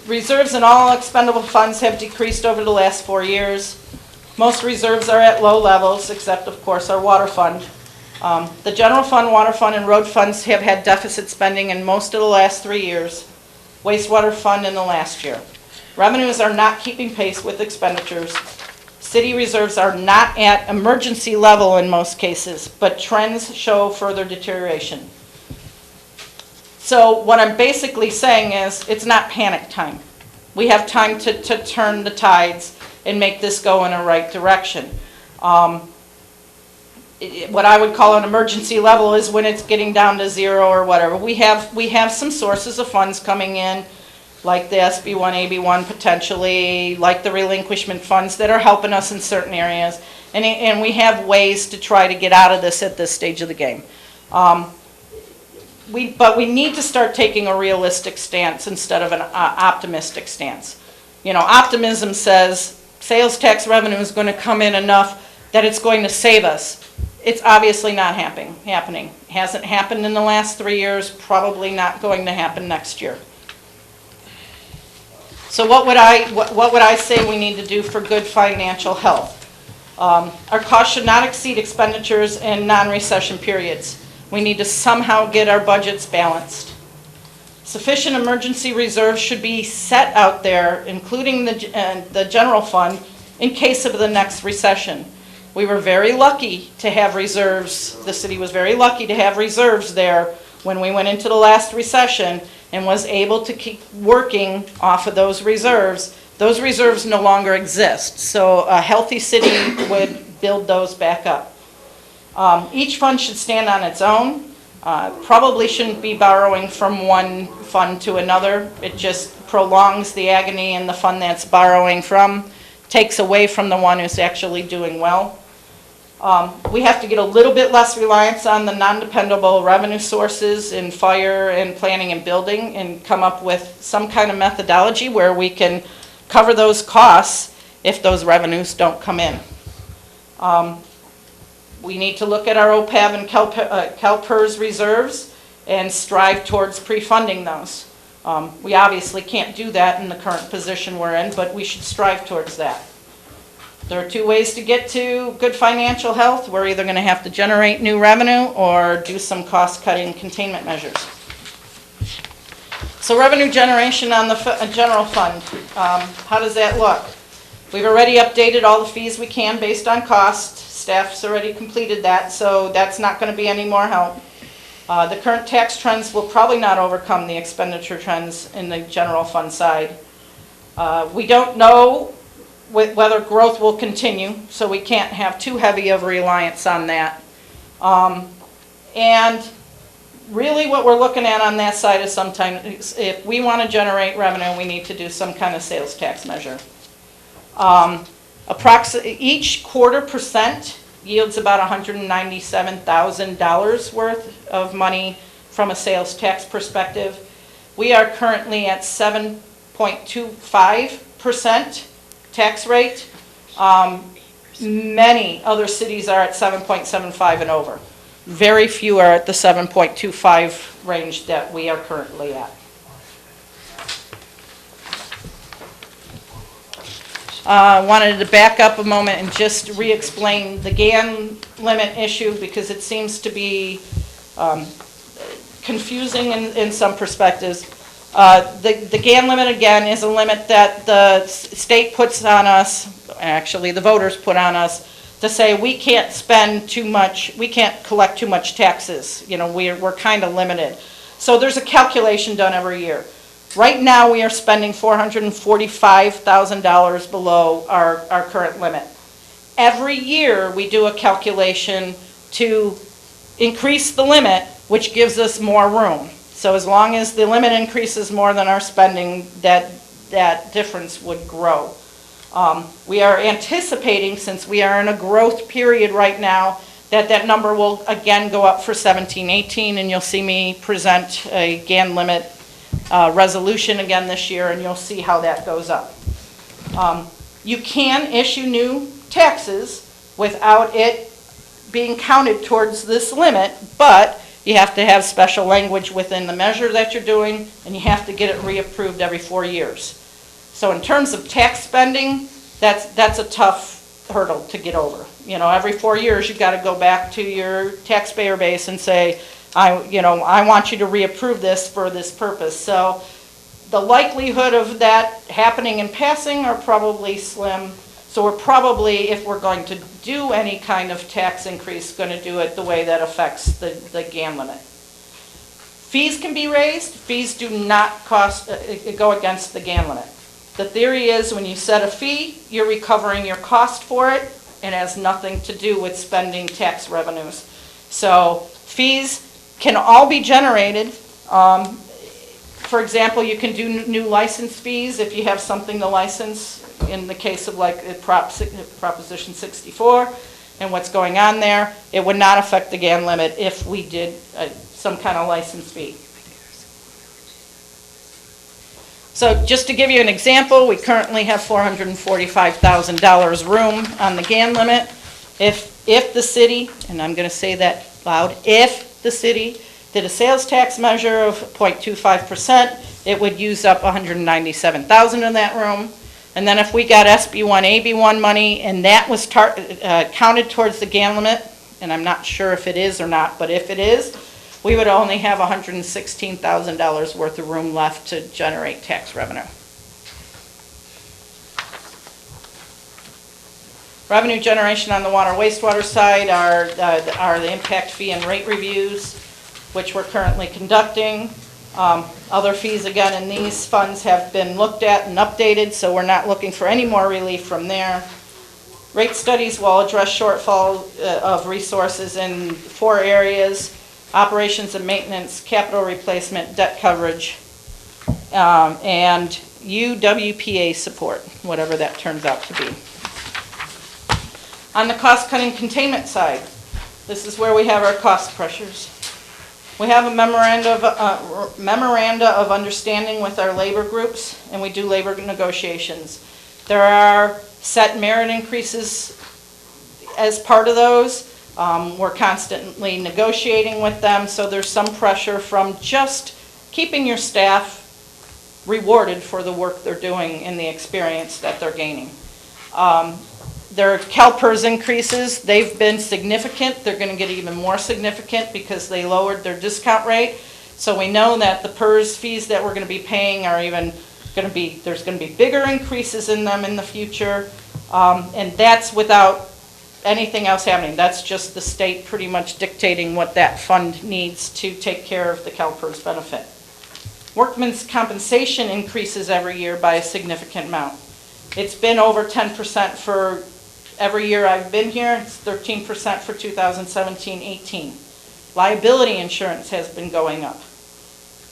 reserves in all expendable funds have decreased over the last 4 years. Most reserves are at low levels, except of course our water fund. The general fund, water fund, and road funds have had deficit spending in most of the last 3 years. Wastewater fund in the last year. Revenues are not keeping pace with expenditures. City reserves are not at emergency level in most cases, but trends show further deterioration. So what I'm basically saying is, it's not panic time. We have time to turn the tides and make this go in a right direction. What I would call an emergency level is when it's getting down to 0 or whatever. We have some sources of funds coming in, like the SB1, AB1 potentially, like the relinquishment funds that are helping us in certain areas. And we have ways to try to get out of this at this stage of the game. But we need to start taking a realistic stance instead of an optimistic stance. You know, optimism says sales tax revenue is going to come in enough that it's going to save us. It's obviously not happening. Hasn't happened in the last 3 years, probably not going to happen next year. So what would I say we need to do for good financial health? Our costs should not exceed expenditures in non-recession periods. We need to somehow get our budgets balanced. Sufficient emergency reserves should be set out there, including the general fund, in case of the next recession. We were very lucky to have reserves. The city was very lucky to have reserves there when we went into the last recession and was able to keep working off of those reserves. Those reserves no longer exist, so a healthy city would build those back up. Each fund should stand on its own. Probably shouldn't be borrowing from one fund to another. It just prolongs the agony in the fund that's borrowing from, takes away from the one who's actually doing well. We have to get a little bit less reliance on the non-dependable revenue sources in fire and planning and building, and come up with some kind of methodology where we can cover those costs if those revenues don't come in. We need to look at our OPEB and CalPERS reserves and strive towards pre-funding those. We obviously can't do that in the current position we're in, but we should strive towards that. There are 2 ways to get to good financial health. We're either going to have to generate new revenue or do some cost-cutting containment measures. So revenue generation on the general fund, how does that look? We've already updated all the fees we can based on cost. Staff's already completed that, so that's not going to be any more help. The current tax trends will probably not overcome the expenditure trends in the general fund side. We don't know whether growth will continue, so we can't have too heavy of a reliance on that. And really what we're looking at on that side is sometimes, if we want to generate revenue, we need to do some kind of sales tax measure. Each 1/4% yields about $197,000 worth of money from a sales tax perspective. We are currently at 7.25% tax rate. Many other cities are at 7.75 and over. Very few are at the 7.25 range that we are currently at. Wanted to back up a moment and just re-explain the GAN limit issue, because it seems to be confusing in some perspectives. The GAN limit, again, is a limit that the state puts on us, actually the voters put on us, to say we can't spend too much, we can't collect too much taxes. You know, we're kind of limited. So there's a calculation done every year. Right now, we are spending $445,000 below our current limit. Every year, we do a calculation to increase the limit, which gives us more room. So as long as the limit increases more than our spending, that difference would grow. We are anticipating, since we are in a growth period right now, that number will again go up for 17-18, and you'll see me present a GAN limit resolution again this year, and you'll see how that goes up. You can issue new taxes without it being counted towards this limit, but you have to have special language within the measure that you're doing, and you have to get it reapproved every 4 years. So in terms of tax spending, that's a tough hurdle to get over. You know, every 4 years, you've got to go back to your taxpayer base and say, I want you to reapprove this for this purpose. So the likelihood of that happening and passing are probably slim. So we're probably, if we're going to do any kind of tax increase, going to do it the way that affects the GAN limit. Fees can be raised. Fees do not go against the GAN limit. The theory is when you set a fee, you're recovering your cost for it, and it has nothing to do with spending tax revenues. So fees can all be generated. For example, you can do new license fees if you have something to license, in the case of like Proposition 64 and what's going on there. It would not affect the GAN limit if we did some kind of license fee. So just to give you an example, we currently have $445,000 room on the GAN limit. If the city, and I'm going to say that loud, if the city did a sales tax measure of 0.25%, it would use up $197,000 in that room. And then if we got SB1, AB1 money, and that was counted towards the GAN limit, and I'm not sure if it is or not, but if it is, we would only have $116,000 worth of room left to generate tax revenue. Revenue generation on the water wastewater side are the impact fee and rate reviews, which we're currently conducting. Other fees, again, in these funds have been looked at and updated, so we're not looking for any more relief from there. Rate studies will address shortfall of resources in 4 areas: operations and maintenance, capital replacement, debt coverage, and UWPA support, whatever that turns out to be. On the cost-cutting containment side, this is where we have our cost pressures. We have a memoranda of understanding with our labor groups, and we do labor negotiations. There are set merit increases as part of those. We're constantly negotiating with them, so there's some pressure from just keeping your staff rewarded for the work they're doing and the experience that they're gaining. There are CalPERS increases. They've been significant. They're going to get even more significant because they lowered their discount rate. So we know that the PERS fees that we're going to be paying are even going to be, there's going to be bigger increases in them in the future. And that's without anything else happening. That's just the state pretty much dictating what that fund needs to take care of the CalPERS benefit. Workman's compensation increases every year by a significant amount. It's been over 10% for every year I've been here. It's 13% for 2017-18. Liability insurance has been going up.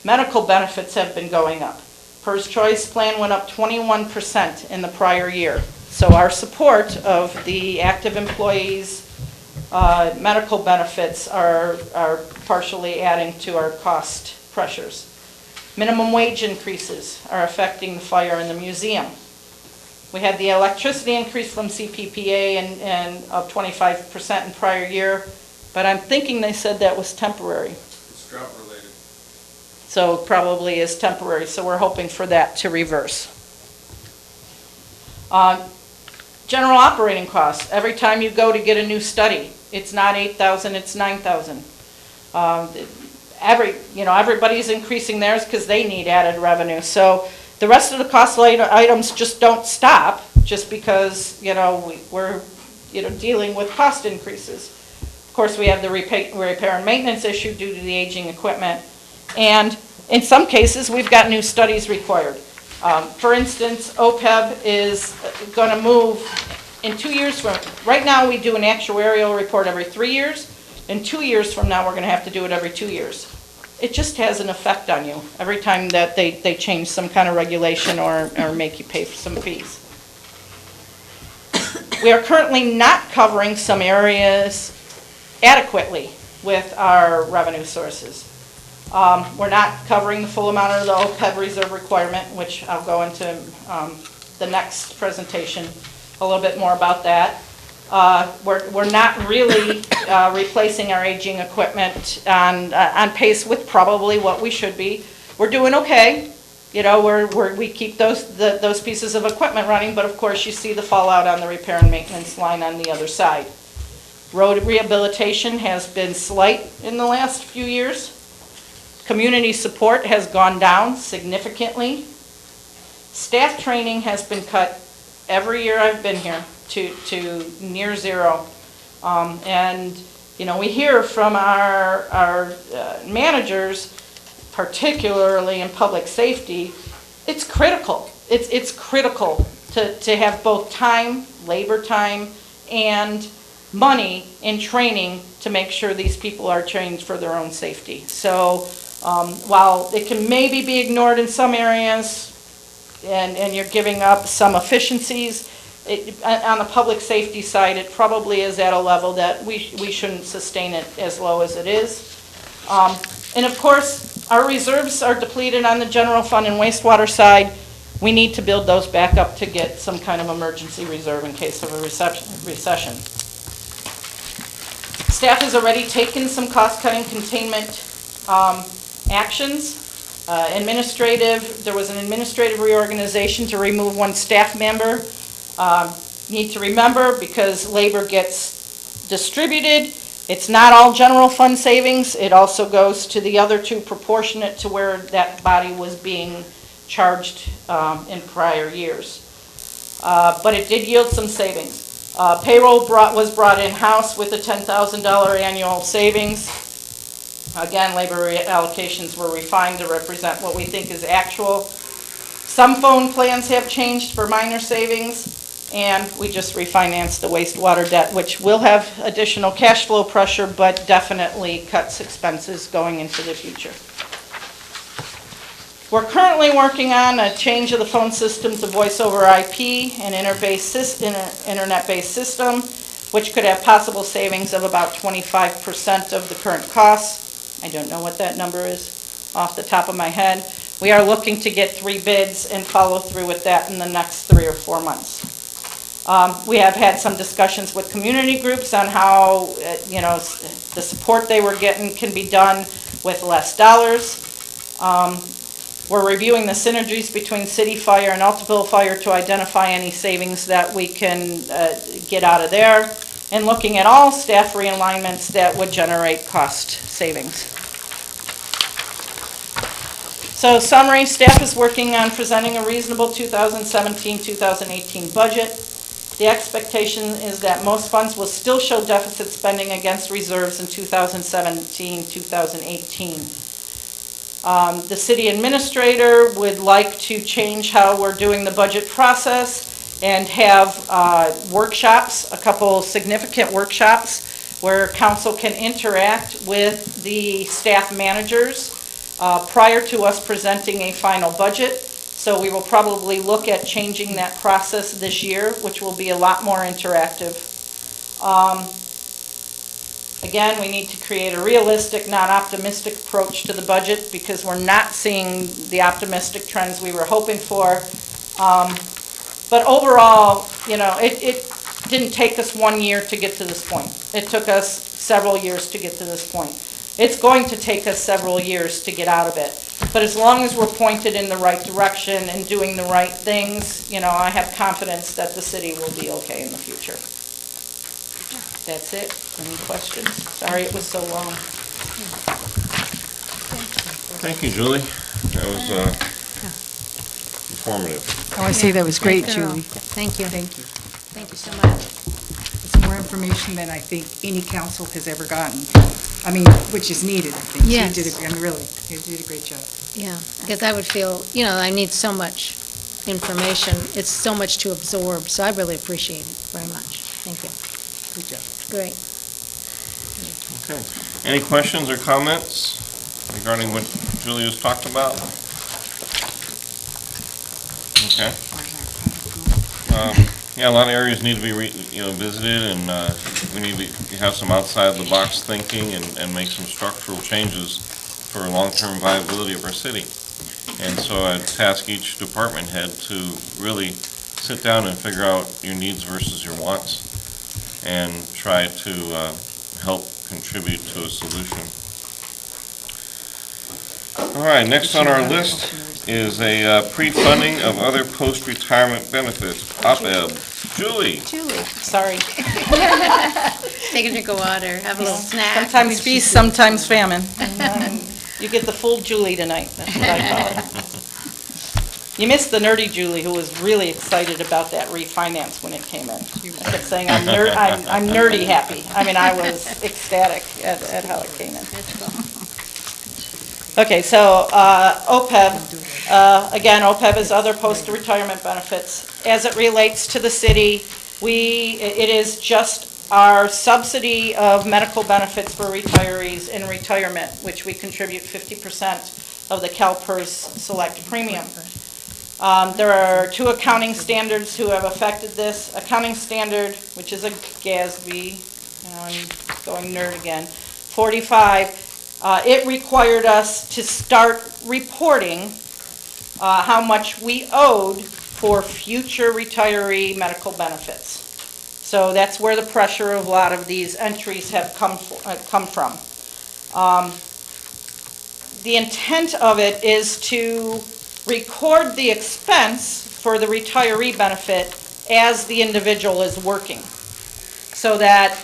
Medical benefits have been going up. PERS Choice Plan went up 21% in the prior year. So our support of the active employees' medical benefits are partially adding to our cost pressures. Minimum wage increases are affecting the fire in the museum. We had the electricity increase from CPPA and of 25% in prior year, but I'm thinking they said that was temporary. It's drought related. So probably is temporary, so we're hoping for that to reverse. General operating costs. Every time you go to get a new study, it's not $8,000, it's $9,000. Everybody's increasing theirs because they need added revenue. So the rest of the cost items just don't stop just because, we're, dealing with cost increases. Of course, we have the repair and maintenance issue due to the aging equipment. And in some cases, we've got new studies required. For instance, OPEB is going to move in 2 years from, right now we do an actuarial report every 3 years. In 2 years from now, we're going to have to do it every 2 years. It just has an effect on you every time that they change some kind of regulation or make you pay for some fees. We are currently not covering some areas adequately with our revenue sources. We're not covering the full amount of the OPEB reserve requirement, which I'll go into the next presentation a little bit more about that. We're not really replacing our aging equipment on pace with probably what we should be. We're doing okay. You know, we keep those pieces of equipment running, but of course you see the fallout on the repair and maintenance line on the other side. Road rehabilitation has been slight in the last few years. Community support has gone down significantly. Staff training has been cut every year I've been here to near zero. And, you know, we hear from our managers, particularly in public safety, it's critical. It's critical to have both time, labor time, and money in training to make sure these people are trained for their own safety. So while it can maybe be ignored in some areas and you're giving up some efficiencies, on the public safety side, it probably is at a level that we shouldn't sustain it as low as it is. And of course, our reserves are depleted on the general fund and wastewater side. We need to build those back up to get some kind of emergency reserve in case of a recession. Staff has already taken some cost-cutting containment actions. There was an administrative reorganization to remove one staff member. Need to remember, because labor gets distributed, it's not all general fund savings. It also goes to the other two proportionate to where that body was being charged in prior years. But it did yield some savings. Payroll was brought in-house with a $10,000 annual savings. Again, labor allocations were refined to represent what we think is actual. Some phone plans have changed for minor savings, and we just refinanced the wastewater debt, which will have additional cash flow pressure, but definitely cuts expenses going into the future. We're currently working on a change of the phone system to voice over IP and internet-based system, which could have possible savings of about 25% of the current costs. I don't know what that number is off the top of my head. We are looking to get 3 bids and follow through with that in the next 3 or 4 months. We have had some discussions with community groups on how, the support they were getting can be done with less dollars. We're reviewing the synergies between City Fire and Altoville Fire to identify any savings that we can get out of there, and looking at all staff realignments that would generate cost savings. So summary, staff is working on presenting a reasonable 2017-2018 budget. The expectation is that most funds will still show deficit spending against reserves in 2017-2018. The city administrator would like to change how we're doing the budget process and have workshops, a couple significant workshops, where council can interact with the staff managers prior to us presenting a final budget. So we will probably look at changing that process this year, which will be a lot more interactive. Again, we need to create a realistic, not optimistic approach to the budget, because we're not seeing the optimistic trends we were hoping for. But overall, it didn't take us 1 year to get to this point. It took us several years to get to this point. It's going to take us several years to get out of it. But as long as we're pointed in the right direction and doing the right things, I have confidence that the city will be okay in the future. That's it. Any questions? Sorry it was so long. Thank you, Julie. That was informative. Oh, I say that was great, Very thorough. Julie. Thank you. Thank you. Thank you so much. It's more information than I think any council has ever gotten. I mean, which is needed, I think. Yes. You did a great job. Yeah, because I would feel, I need so much information. It's so much to absorb, so I really appreciate it very much. Thank you. Good job. Great. Okay. Any questions or comments regarding what Julie was talking about? Okay. Yeah, a lot of areas need to be, visited, and we need to have some outside-the-box thinking and make some structural changes for long-term viability of our city. And so I'd task each department head to really sit down and figure out your needs versus your wants, and try to help contribute to a solution. All right, next on our list is a pre-funding of other post-retirement benefits, OPEB. Julie? Julie, Sorry. take a drink of water, have a little snack. Sometimes feast, sometimes famine. You get the full Julie tonight, that's what I call it. You missed the nerdy Julie, who was really excited about that refinance when it came in. I kept saying, I'm nerdy happy. I mean, I was ecstatic at how it came in. Okay, so OPEB, again, OPEB is other post-retirement benefits. As it relates to the city, it is just our subsidy of medical benefits for retirees in retirement, which we contribute 50% of the CalPERS Select Premium. There are two accounting standards who have affected this. Accounting standard, which is a GASB, I'm going nerd again, 45, it required us to start reporting how much we owed for future retiree medical benefits. So that's where the pressure of a lot of these entries have come from. The intent of it is to record the expense for the retiree benefit as the individual is working, so that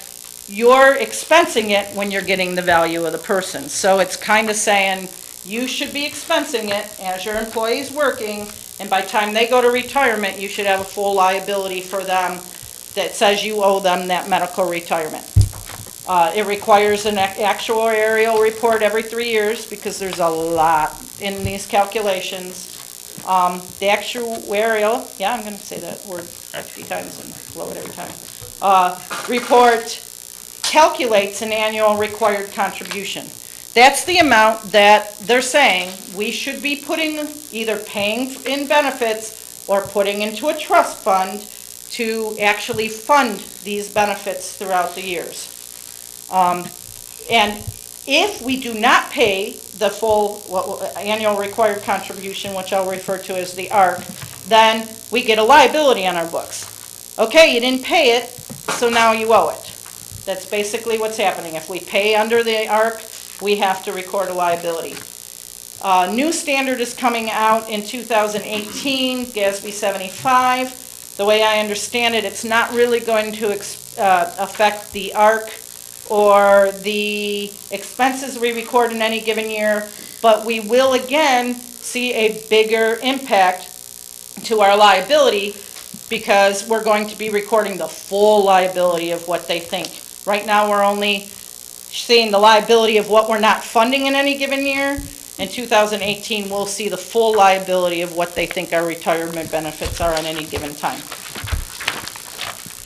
you're expensing it when you're getting the value of the person. So it's kind of saying, you should be expensing it as your employee's working, and by the time they go to retirement, you should have a full liability for them that says you owe them that medical retirement. It requires an actuarial report every 3 years, because there's a lot in these calculations. The actuarial, yeah, I'm going to say that word 50 times and blow it every time, report calculates an annual required contribution. That's the amount that they're saying we should be putting, either paying in benefits or putting into a trust fund to actually fund these benefits throughout the years. And if we do not pay the full annual required contribution, which I'll refer to as the ARC, then we get a liability on our books. Okay, you didn't pay it, so now you owe it. That's basically what's happening. If we pay under the ARC, we have to record a liability. New standard is coming out in 2018, GASB 75. The way I understand it, it's not really going to affect the ARC or the expenses we record in any given year, but we will again see a bigger impact to our liability, because we're going to be recording the full liability of what they think. Right now, we're only seeing the liability of what we're not funding in any given year. In 2018, we'll see the full liability of what they think our retirement benefits are at any given time.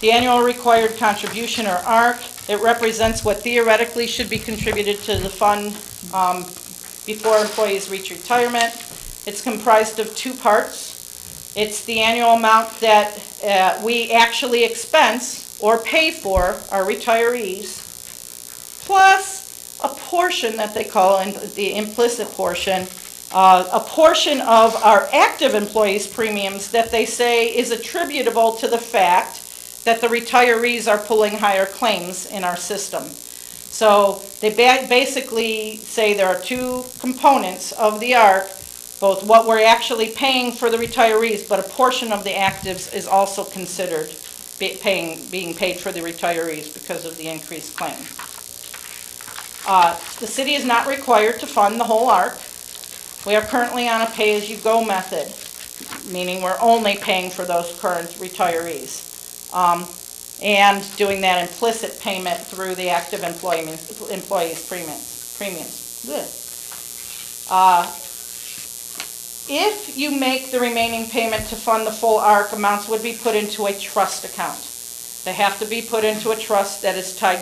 The annual required contribution, or ARC, it represents what theoretically should be contributed to the fund before employees reach retirement. It's comprised of two parts. It's the annual amount that we actually expense or pay for our retirees, plus a portion that they call the implicit portion, a portion of our active employees' premiums that they say is attributable to the fact that the retirees are pulling higher claims in our system. So they basically say there are two components of the ARC, both what we're actually paying for the retirees, but a portion of the actives is also considered being paid for the retirees because of the increased claim. The city is not required to fund the whole ARC. We are currently on a pay-as-you-go method, meaning we're only paying for those current retirees, and doing that implicit payment through the active employees' premiums. If you make the remaining payment to fund the full ARC, amounts would be put into a trust account. They have to be put into a trust that is tied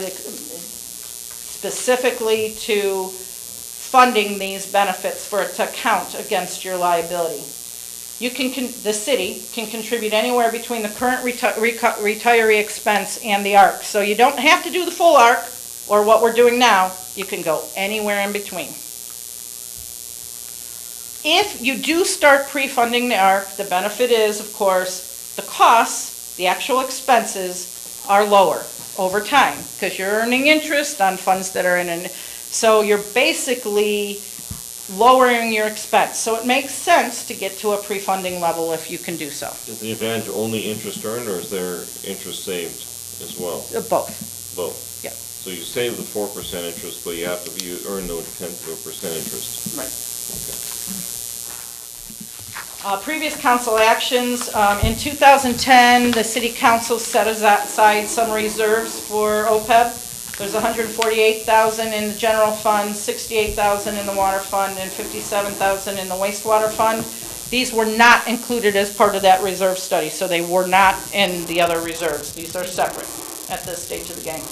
specifically to funding these benefits for it to count against your liability. the city can contribute anywhere between the current retiree expense and the ARC. So you don't have to do the full ARC or what we're doing now. You can go anywhere in between. If you do start pre-funding the ARC, the benefit is, of course, the costs, the actual expenses are lower over time because you're earning interest on funds that are in an, so you're basically lowering your expense. So it makes sense to get to a pre-funding level if you can do so. Is the advantage only interest earned, or is there interest saved as well? Both. Both? Yeah. So you save the 4% interest, but you earn no 10% interest? Right. Previous council actions, in 2010, the city council set aside some reserves for OPEB. There's $148,000 in the general fund, $68,000 in the water fund, and $57,000 in the wastewater fund. These were not included as part of that reserve study, so they were not in the other reserves. These are separate at this stage of the game.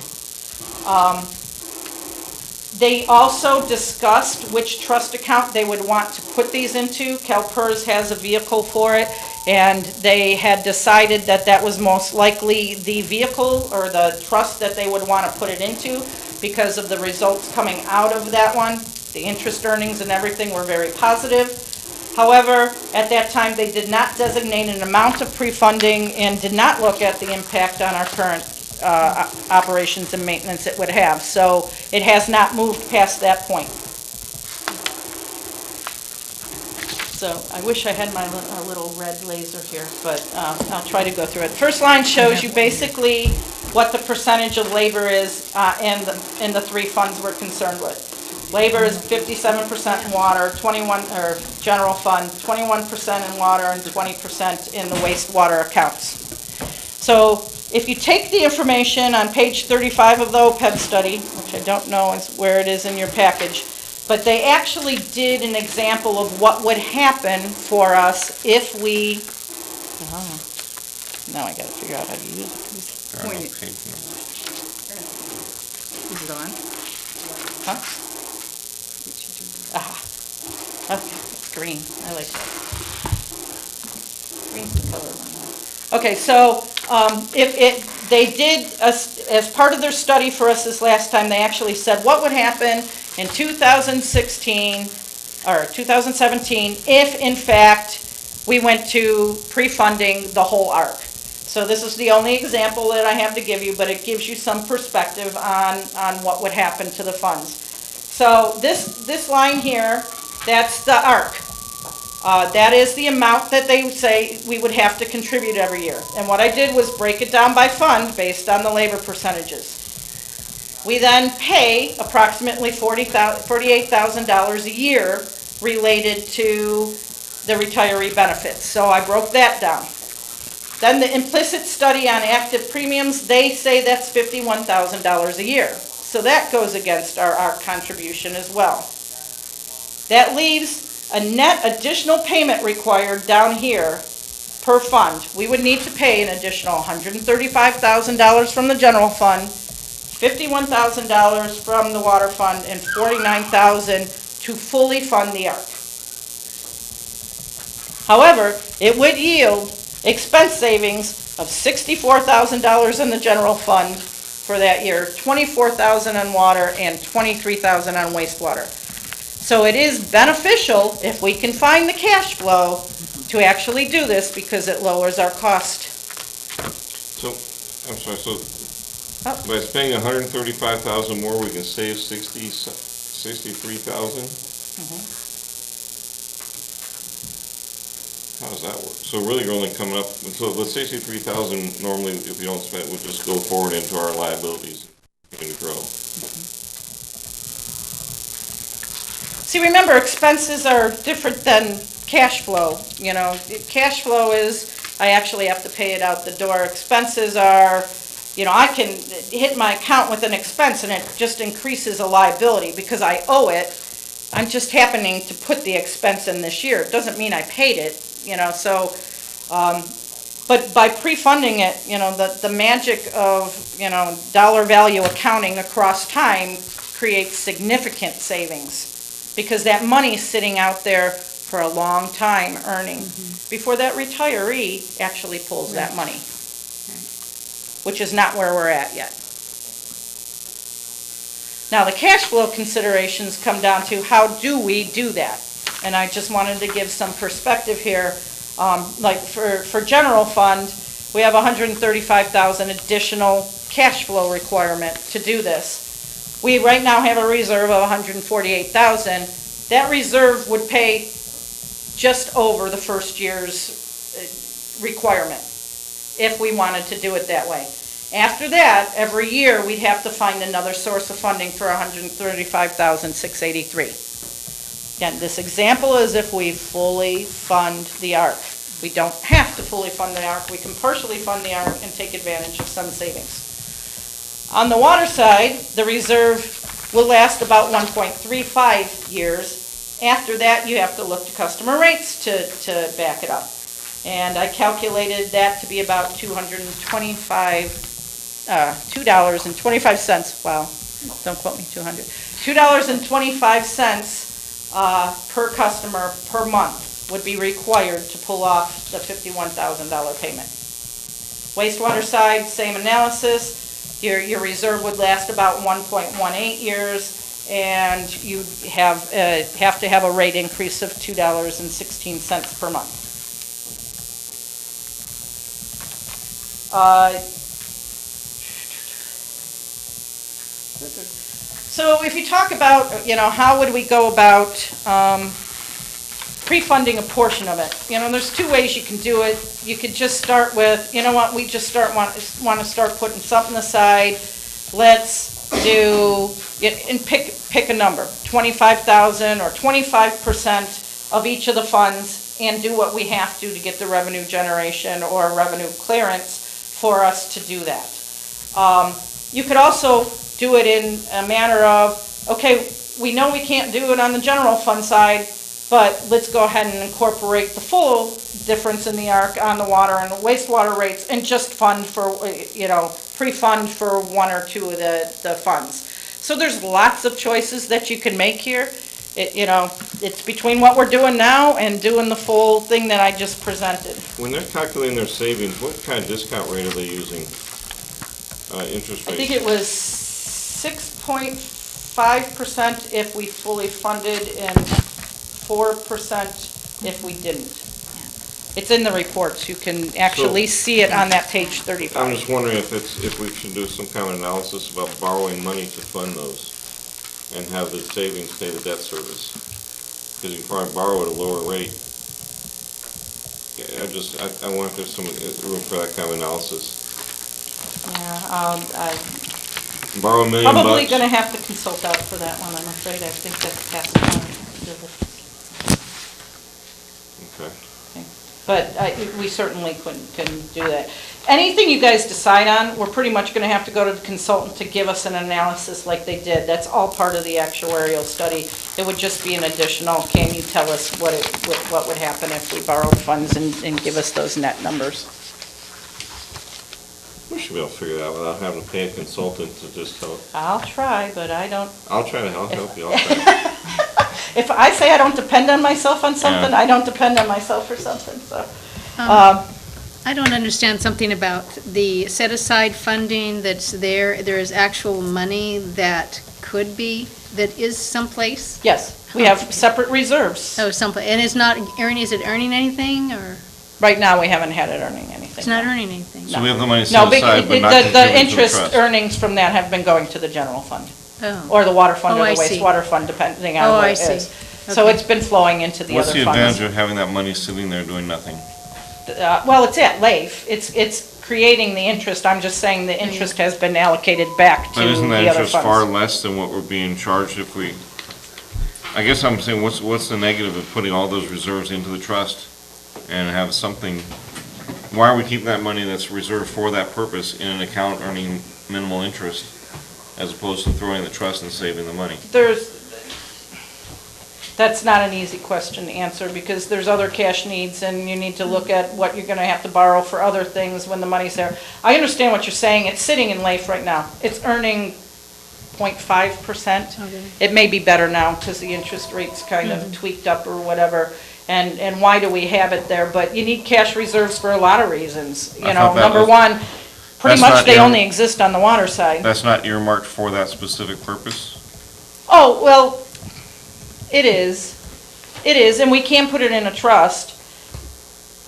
They also discussed which trust account they would want to put these into. CalPERS has a vehicle for it, and they had decided that that was most likely the vehicle or the trust that they would want to put it into because of the results coming out of that one. The interest earnings and everything were very positive. However, at that time, they did not designate an amount of pre-funding and did not look at the impact on our current operations and maintenance it would have. So it has not moved past that point. So I wish I had my little red laser here, but I'll try to go through it. First line shows you basically what the percentage of labor is in the three funds we're concerned with. Labor is 57% in water, 21 or general fund, 21% in water, and 20% in the wastewater accounts. So if you take the information on page 35 of the OPEB study, which I don't know is where it is in your package, but they actually did an example of what would happen for us if we, now I gotta figure out how to use it. There are no Point it. page numbers. Is it on? Huh? Okay, it's green, I like that. Green's the color one. Okay, so they did, as part of their study for us this last time, they actually said what would happen in 2016 or 2017 if, in fact, we went to pre-funding the whole ARC. So this is the only example that I have to give you, but it gives you some perspective on what would happen to the funds. So this line here, that's the ARC. That is the amount that they say we would have to contribute every year. And what I did was break it down by fund based on the labor percentages. We then pay approximately $48,000 a year related to the retiree benefits. So I broke that down. Then the implicit study on active premiums, they say that's $51,000 a year. So that goes against our ARC contribution as well. That leaves a net additional payment required down here per fund. We would need to pay an additional $135,000 from the general fund, $51,000 from the water fund, and $49,000 to fully fund the ARC. However, it would yield expense savings of $64,000 in the general fund for that year, $24,000 on water, and $23,000 on wastewater. So it is beneficial if we can find the cash flow to actually do this because it lowers our cost. So, I'm sorry, so by spending $135,000 more, we can save $63,000? How does that work? So really you're only coming up, so the $63,000 normally, if you don't spend it, would just go forward into our liabilities and grow. See, remember, expenses are different than cash flow. You know, cash flow is, I actually have to pay it out the door. Expenses are, you know, I can hit my account with an expense and it just increases a liability because I owe it. I'm just happening to put the expense in this year. It doesn't mean I paid it, you know, so, but by pre-funding it, you know, the magic of, you know, dollar value accounting across time creates significant savings because that money is sitting out there for a long time earning before that retiree actually pulls that money, which is not where we're at yet. Now, the cash flow considerations come down to how do we do that? And I just wanted to give some perspective here. Like for general fund, we have 135,000 additional cash flow requirement to do this. We right now have a reserve of 148,000. That reserve would pay just over the first year's requirement if we wanted to do it that way. After that, every year, we'd have to find another source of funding for 135,683. Again, this example is if we fully fund the ARC. We don't have to fully fund the ARC. We can partially fund the ARC and take advantage of some savings. On the water side, the reserve will last about 1.35 years. After that, you have to look to customer rates to back it up. And I calculated that to be about $2.25, wow, don't quote me, $2.25 per customer per month would be required to pull off the $51,000 payment. Wastewater side, same analysis. Your reserve would last about 1.18 years, and you have to have a rate increase of $2.16 per month. So if you talk about, how would we go about pre-funding a portion of it? There's two ways you can do it. You could just start with, we just want to start putting something aside. Let's do, and pick a number, 25,000 or 25% of each of the funds, and do what we have to get the revenue generation or revenue clearance for us to do that. You could also do it in a manner of, okay, we know we can't do it on the general fund side, but let's go ahead and incorporate the full difference in the ARC on the water and the wastewater rates and just fund for, pre-fund for one or two of the funds. So there's lots of choices that you can make here. It's between what we're doing now and doing the full thing that I just presented. When they're calculating their savings, what kind of discount rate are they using? Interest rates? I think it was 6.5% if we fully funded and 4% if we didn't. It's in the reports. You can actually see it on that page 35. I'm just wondering if we should do some kind of analysis about borrowing money to fund those and have the savings pay the debt service. Because you can probably borrow at a lower rate. I wonder if there's some room for that kind of analysis. Yeah, Borrow $1 million probably bucks. going to have to consult out for that one, I'm afraid. I think that's past the time. Okay. But we certainly can do that. Anything you guys decide on, we're pretty much going to have to go to the consultant to give us an analysis like they did. That's all part of the actuarial study. It would just be an additional, can you tell us what would happen if we borrowed funds and give us those net numbers? We should be able to figure that out without having to pay a consultant to just tell us. I'll try, but I don't. I'll try to help you. I'll try. If I say I don't depend on myself on something, Yeah. I don't depend on myself for something, so. I don't understand something about the set-aside funding that's there. There is actual money that is someplace? Yes, we have separate reserves. Oh, someplace, and it's not earning, is it earning anything, or Right now, we haven't had it earning anything. it's not earning anything? So we have the money set No, aside, but not the contributed to the interest trust. earnings from that have been going to the general fund, Oh. or the water fund, Oh, or the I see. wastewater fund, depending Oh, on what I it see. is. So Okay. it's been flowing into the What's other the funds. advantage of having that money sitting there doing nothing? Well, it's at LAIF. It's creating the interest. I'm just saying the interest has been allocated back to But isn't that the other interest far funds. less than what we're being charged if we, I guess I'm saying, what's the negative of putting all those reserves into the trust and have something, why are we keeping that money that's reserved for that purpose in an account earning minimal interest as opposed to throwing the trust and saving the money? That's not an easy question to answer because there's other cash needs and you need to look at what you're going to have to borrow for other things when the money's there. I understand what you're saying. It's sitting in LAIF right now. It's earning 0.5%. It may be better now because the interest rate's kind of tweaked up or whatever. And why do we have it there? But you need cash reserves for a lot of reasons. I You thought know, that number was- one, pretty That's much not they in- only exist on the water side. That's not earmarked for that specific purpose? Oh, well, it is. It is, and we can put it in a trust.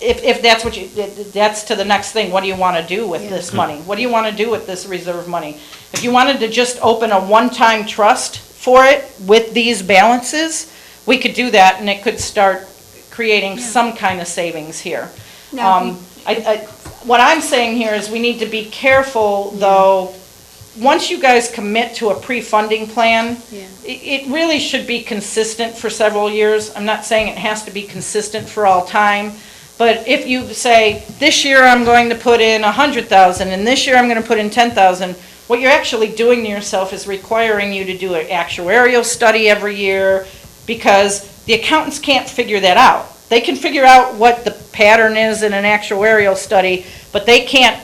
If that's what you, that's to the next thing. What do you want to do with this money? What do you want to do with this reserve money? If you wanted to just open a one-time trust for it with these balances, we could do that, and it could start creating some kind of savings here. Now, What I'm saying here is we need to be careful, though, once you guys commit to a pre-funding plan, Yeah. it really should be consistent for several years. I'm not saying it has to be consistent for all time, but if you say, this year I'm going to put in 100,000, and this year I'm going to put in 10,000, what you're actually doing to yourself is requiring you to do an actuarial study every year, because the accountants can't figure that out. They can figure out what the pattern is in an actuarial study, but they can't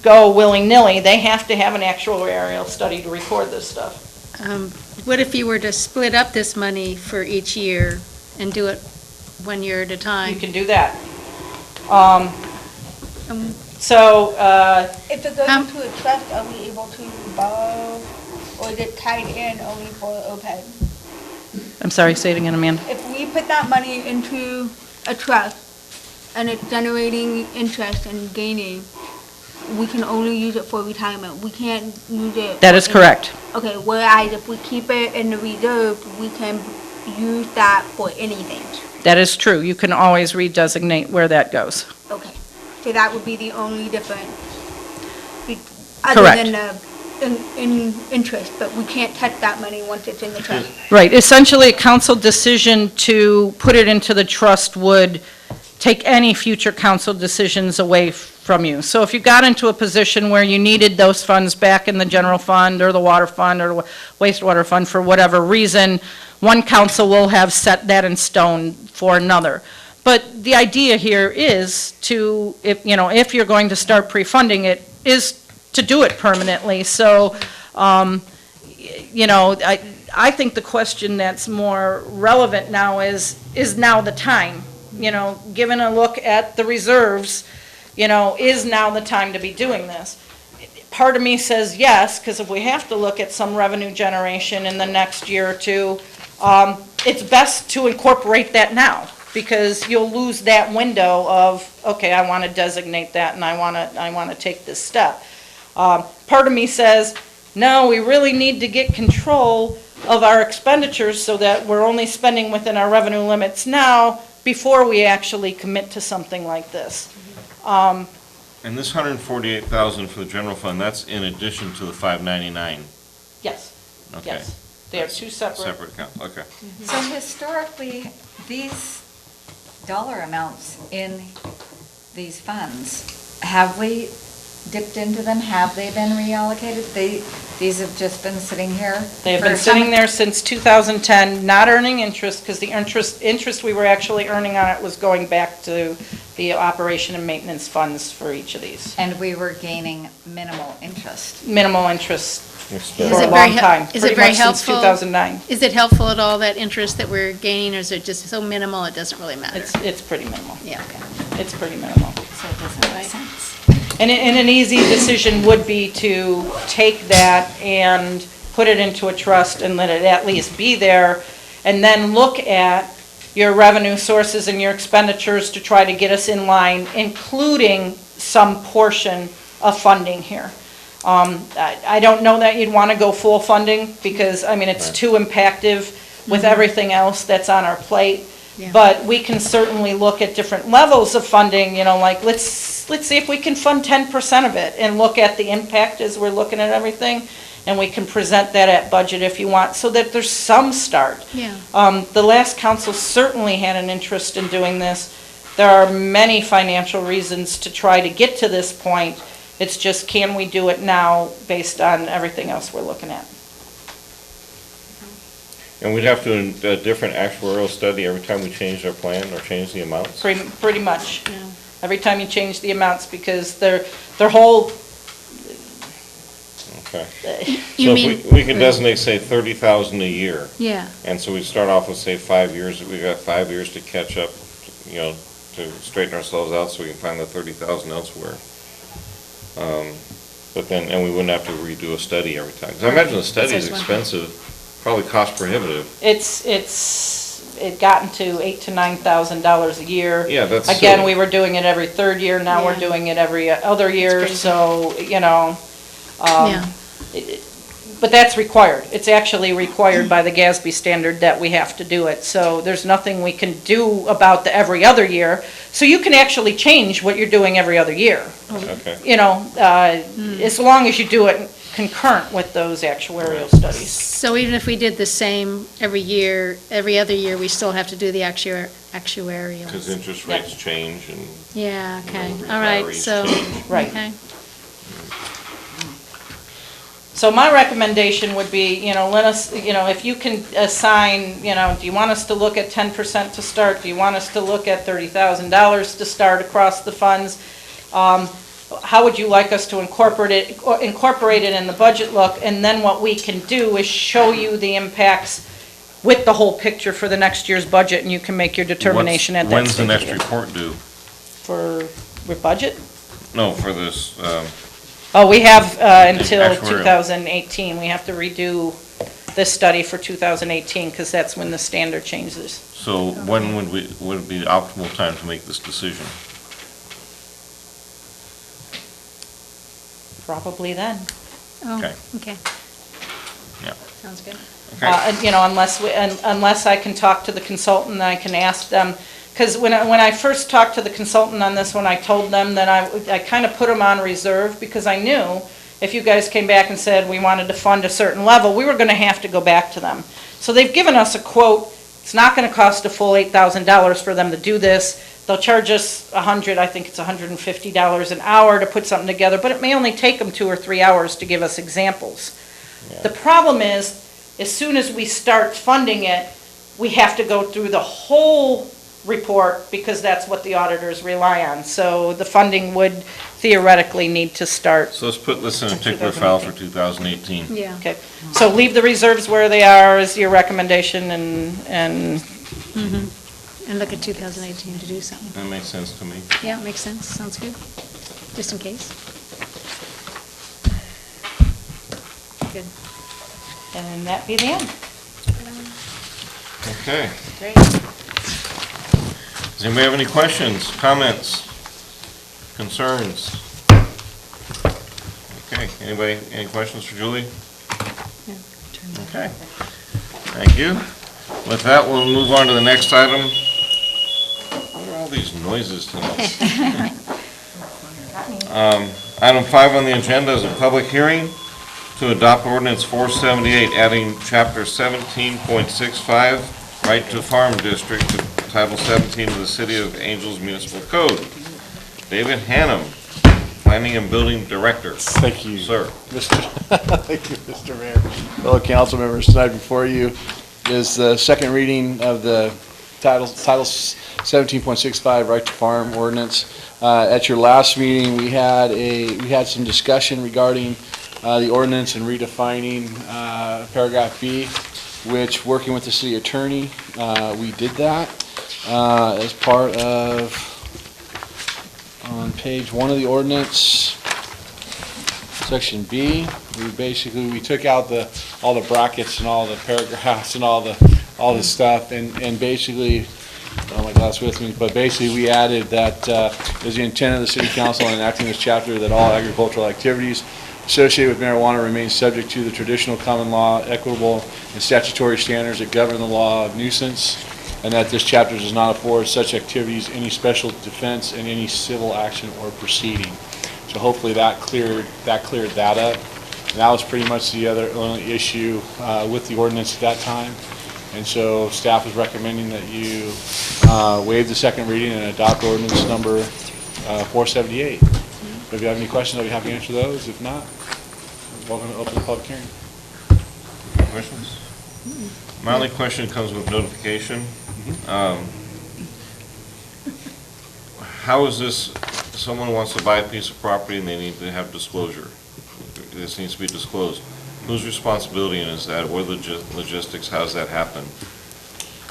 go willy-nilly. They have to have an actuarial study to record this stuff. What if you were to split up this money for each year and do it 1 year at a You time? can do that. So, if it goes How- into a trust, are we able to borrow, or is it tied in only for OPEB? I'm sorry, say it again, Amanda. If we put that money into a trust and it's generating interest and gaining, we can only use it for retirement. We can't use it. That is correct. Okay, whereas if we keep it in the reserve, we can use that for anything. That is true. You can always redesignate where that goes. Okay, so that would be the only difference. Correct. Other than the in interest, but we can't touch that money once it's in the trust. Right, essentially, a council decision to put it into the trust would take any future council decisions away from you. So if you got into a position where you needed those funds back in the general fund, or the water fund, or the wastewater fund for whatever reason, one council will have set that in stone for another. But the idea here is to, if you're going to start pre-funding it, is to do it permanently. So, I think the question that's more relevant now is now the time? Given a look at the reserves, is now the time to be doing this? Part of me says yes, because if we have to look at some revenue generation in the next year or two, it's best to incorporate that now, because you'll lose that window of, okay, I want to designate that and I want to take this step. Part of me says, no, we really need to get control of our expenditures so that we're only spending within our revenue limits now before we actually commit to something like this. And this 148,000 for the general fund, that's in addition to the 599? Yes, Okay. yes. They are two separate. Separate account, okay. So historically, these dollar amounts in these funds, have we dipped into them? Have they been reallocated? These have just been sitting here? They have for been some- sitting there since 2010, not earning interest, because the interest we were actually earning on it was going back to the operation and maintenance funds for each of these. And we were gaining minimal interest. Minimal interest You're for spending- Is a it very long hel- time, is it pretty very much since helpful? 2009. Is it helpful at all, that interest that we're gaining, or is it just so minimal it doesn't really matter? It's pretty minimal. Yeah, okay. It's pretty minimal. So it doesn't Right. make sense. And an easy decision would be to take that and put it into a trust and let it at least be there, and then look at your revenue sources and your expenditures to try to get us in line, including some portion of funding here. I don't know that you'd want to go full funding, because, it's too impactive with everything else that's on our plate. Yeah. But we can certainly look at different levels of funding, like, let's see if we can fund 10% of it, and look at the impact as we're looking at everything, and we can present that at budget if you want, so that there's some start. Yeah. The last council certainly had an interest in doing this. There are many financial reasons to try to get to this point. It's just, can we do it now based on everything else we're looking at? And we'd have to do a different actuarial study every time we change our plan or change the amounts? Pretty much. Every time you change the amounts, because their whole, Okay. You So mean? if we could designate, say, 30,000 a year, Yeah, and so we start off with, say, 5 years, we got 5 years to catch up, you know, to straighten ourselves out so we can find the 30,000 elsewhere. But then, and we wouldn't have to redo a study every time. 'Cause I imagine the study is That's one. expensive, probably cost prohibitive. It gotten to $8,000 to $9,000 a year. Yeah, that's Again, silly. we were doing it every third year, now we're Yeah. doing it every other year, crazy. so, you know, yeah. but that's required. It's actually required by the GASB standard that we have to do it. So there's nothing we can do about the every other year. So you can actually change what you're doing every other year, Okay. you know, as long as you do it concurrent with those actuarial studies. So even if we did the same every year, every other year, we still have to do the actuarial? Because interest Yeah. rates change and, Yeah, okay, you know, all right, retirees so, change. Right. okay. So my recommendation would be, you know, let us, you know, if you can assign, you know, do you want us to look at 10% to start? Do you want us to look at $30,000 to start across the funds? How would you like us to incorporate it in the budget look? And then what we can do is show you the impacts with the whole picture for the next year's budget, and you can make your determination at that When's the stage. next report due? For budget? No, for this, Oh, we have until Actuarial. 2018. We have to redo this study for 2018, because that's when the standard changes. so when would it be the optimal time to make this decision? Probably then. Oh, Okay. okay. Yeah. Sounds good. Okay. You know, unless I can talk to the consultant, and I can ask them, because when I first talked to the consultant on this one, I told them that I kind of put them on reserve, because I knew if you guys came back and said we wanted to fund a certain level, we were going to have to go back to them. So they've given us a quote. It's not going to cost a full $8,000 for them to do this. They'll charge us I think it's $150 an hour to put something together, but it may only take them 2 or 3 hours to give us examples. Yeah. The problem is, as soon as we start funding it, we have to go through the whole report, because that's what the auditors rely on. So the funding would theoretically need to start. So let's put this in a particular file for 2018. Yeah. Okay, so leave the reserves where they are is your recommendation, and And look at 2018 to do something. That makes sense to me. Yeah, makes sense, sounds good, just in case. Good. and that be the end. Okay. Great. Does anybody have any questions, comments, concerns? Okay, anybody, any questions for Julie? Okay, thank you. With that, we'll move on to the next item. What are all these noises tonight? Item 5 on the agenda is a public hearing to adopt ordinance 478, adding chapter 17.65, right to farm district, to title 17 of the City of Angels Municipal Code. David Hannum, Planning and Building Director. Thank you. Sir. Thank you, Mr. Mayor. Fellow council members, tonight before you is the second reading of the Title 17.65 Right to Farm ordinance. At your last meeting, we had some discussion regarding the ordinance and redefining paragraph B, which, working with the city attorney, we did that as part of, on page 1 of the ordinance, section B, we took out all the brackets and all the paragraphs and all the stuff, and basically, I don't have my glass with me, but basically we added that is the intent of the city council in enacting this chapter, that all agricultural activities associated with marijuana remain subject to the traditional common law, equitable, and statutory standards that govern the law of nuisance, and that this chapter does not afford such activities any special defense in any civil action or proceeding. So hopefully that cleared that up. And that was pretty much the only issue with the ordinance at that time. And so staff is recommending that you waive the second reading and adopt ordinance number 478. If you have any questions, I'll be happy to answer those. If not, welcome to open the public hearing. Questions? My only question comes with notification. How is this, someone wants to buy a piece of property and they need to have disclosure? this needs to be disclosed. Whose responsibility is that? What are the logistics? How does that happen?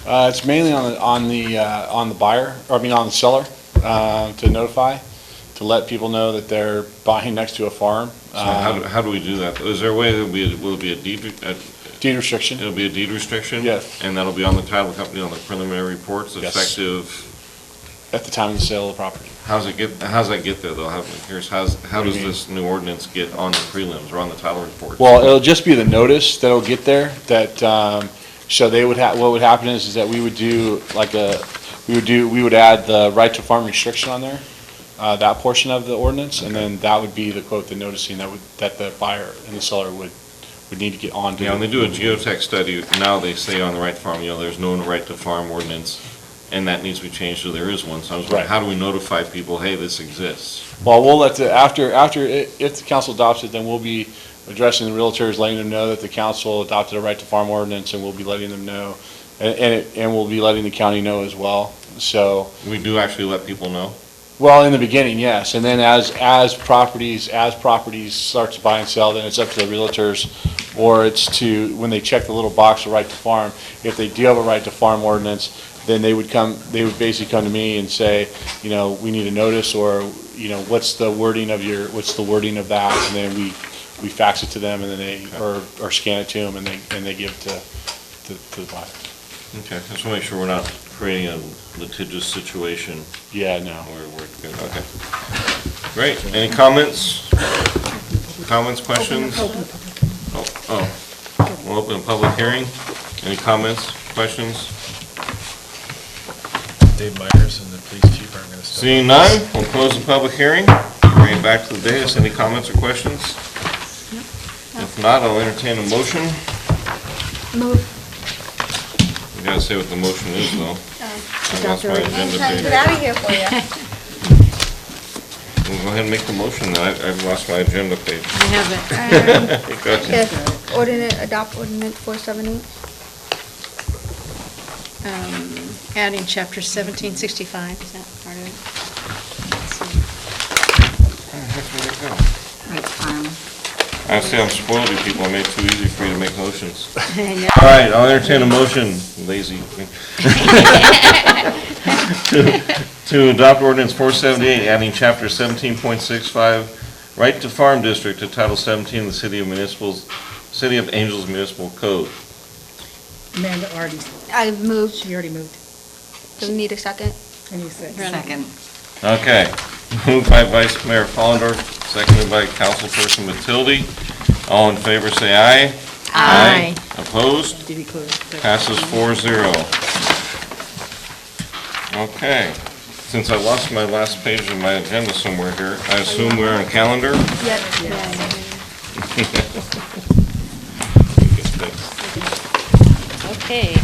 It's mainly on the buyer, or I mean, on the seller, to notify, to let people know that they're buying next to a farm. So how do we do that? Is there a way that will it be a deed, Deed restriction. it'll be a deed restriction? Yes. And that'll be on the title company on the preliminary reports, Yes. effective, At the time of the sale of the property. how's that get there though? How does do you mean? this new ordinance get on the prelims or on the title reports? Well, it'll just be the notice that'll get there, that, so they would what would happen is that we would do we would add the right to farm restriction on there, that portion of the ordinance, and then that would be the quote, the noticing that the buyer and the seller would need to get on to. Yeah, when they do a geotech study, now they say on the right to farm, there's no right to farm ordinance, and that needs to be changed, so there is one. So I was wondering, Right. how do we notify people, hey, this exists? Well, we'll let if the council adopts it, then we'll be addressing the realtors, letting them know that the council adopted a right to farm ordinance, and we'll be letting them know, and we'll be letting the county know as well, so. We do actually let people know? Well, in the beginning, yes, and then as properties start to buy and sell, then it's up to the realtors, or it's to, when they check the little box, the right to farm, if they do have a right to farm ordinance, then they would basically come to me and say, we need a notice, or, what's the wording of that, and then we fax it to them, and then or scan it to them, and they give it to the buyer. Okay, just want to make sure we're not creating a litigious situation Yeah, no. where we're good, okay. Great, any comments? Questions? Oh, we'll open a public hearing. Any comments, questions? Dave Myers and the police chief aren't going to stop. Seeing none, we'll close the public hearing. Bring it back to the dais. Any comments or questions? If not, I'll entertain a motion. Move. You gotta say what the motion is, though. I lost my agenda page. out of here for you. We'll go ahead and make the motion, then. I've lost my agenda page. I have it. Gotcha. Yes, adopt ordinance 478. Adding chapter 1765, is that part of it? Where'd it go? That's fine. I see I'm spoiled, you people. I made it too easy for you to make motions. I know. All right, I'll entertain a motion, lazy. To adopt ordinance 478, adding chapter 17.65, right to farm district to title 17 of the City of Angels Municipal Code. Amanda already, I moved. she already moved, Do we need a second? and you said. Second. Okay, moved by Vice Mayor Follendorf, seconded by Councilperson Matilde. All in favor, say aye. Aye. Opposed? Did he close? Passes 4-0. Okay, since I lost my last page of my agenda somewhere here, I assume we're on calendar? Okay,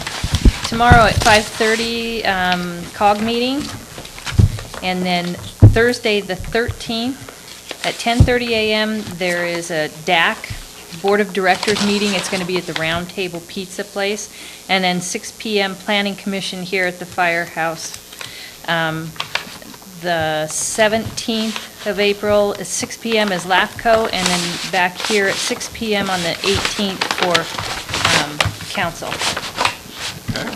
tomorrow at 5:30, COG meeting, and then Thursday, the 13th, at 10:30 a.m., there is a DAC, Board of Directors meeting. It's going to be at the Round Table Pizza Place, and then 6 p.m. Planning Commission here at the Firehouse. The 17th of April, is 6 p.m. is LAFCO, and then back here at 6 p.m. on the 18th for council. Okay,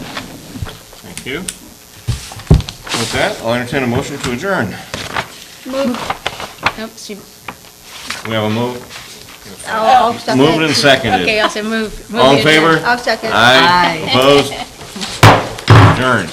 thank you. With that, I'll entertain a motion to adjourn. Nope, she, We have a move, I'll second. moved and seconded. okay, I'll say move. All in favor? I'll second. Aye. Aye. Opposed? Adjourned.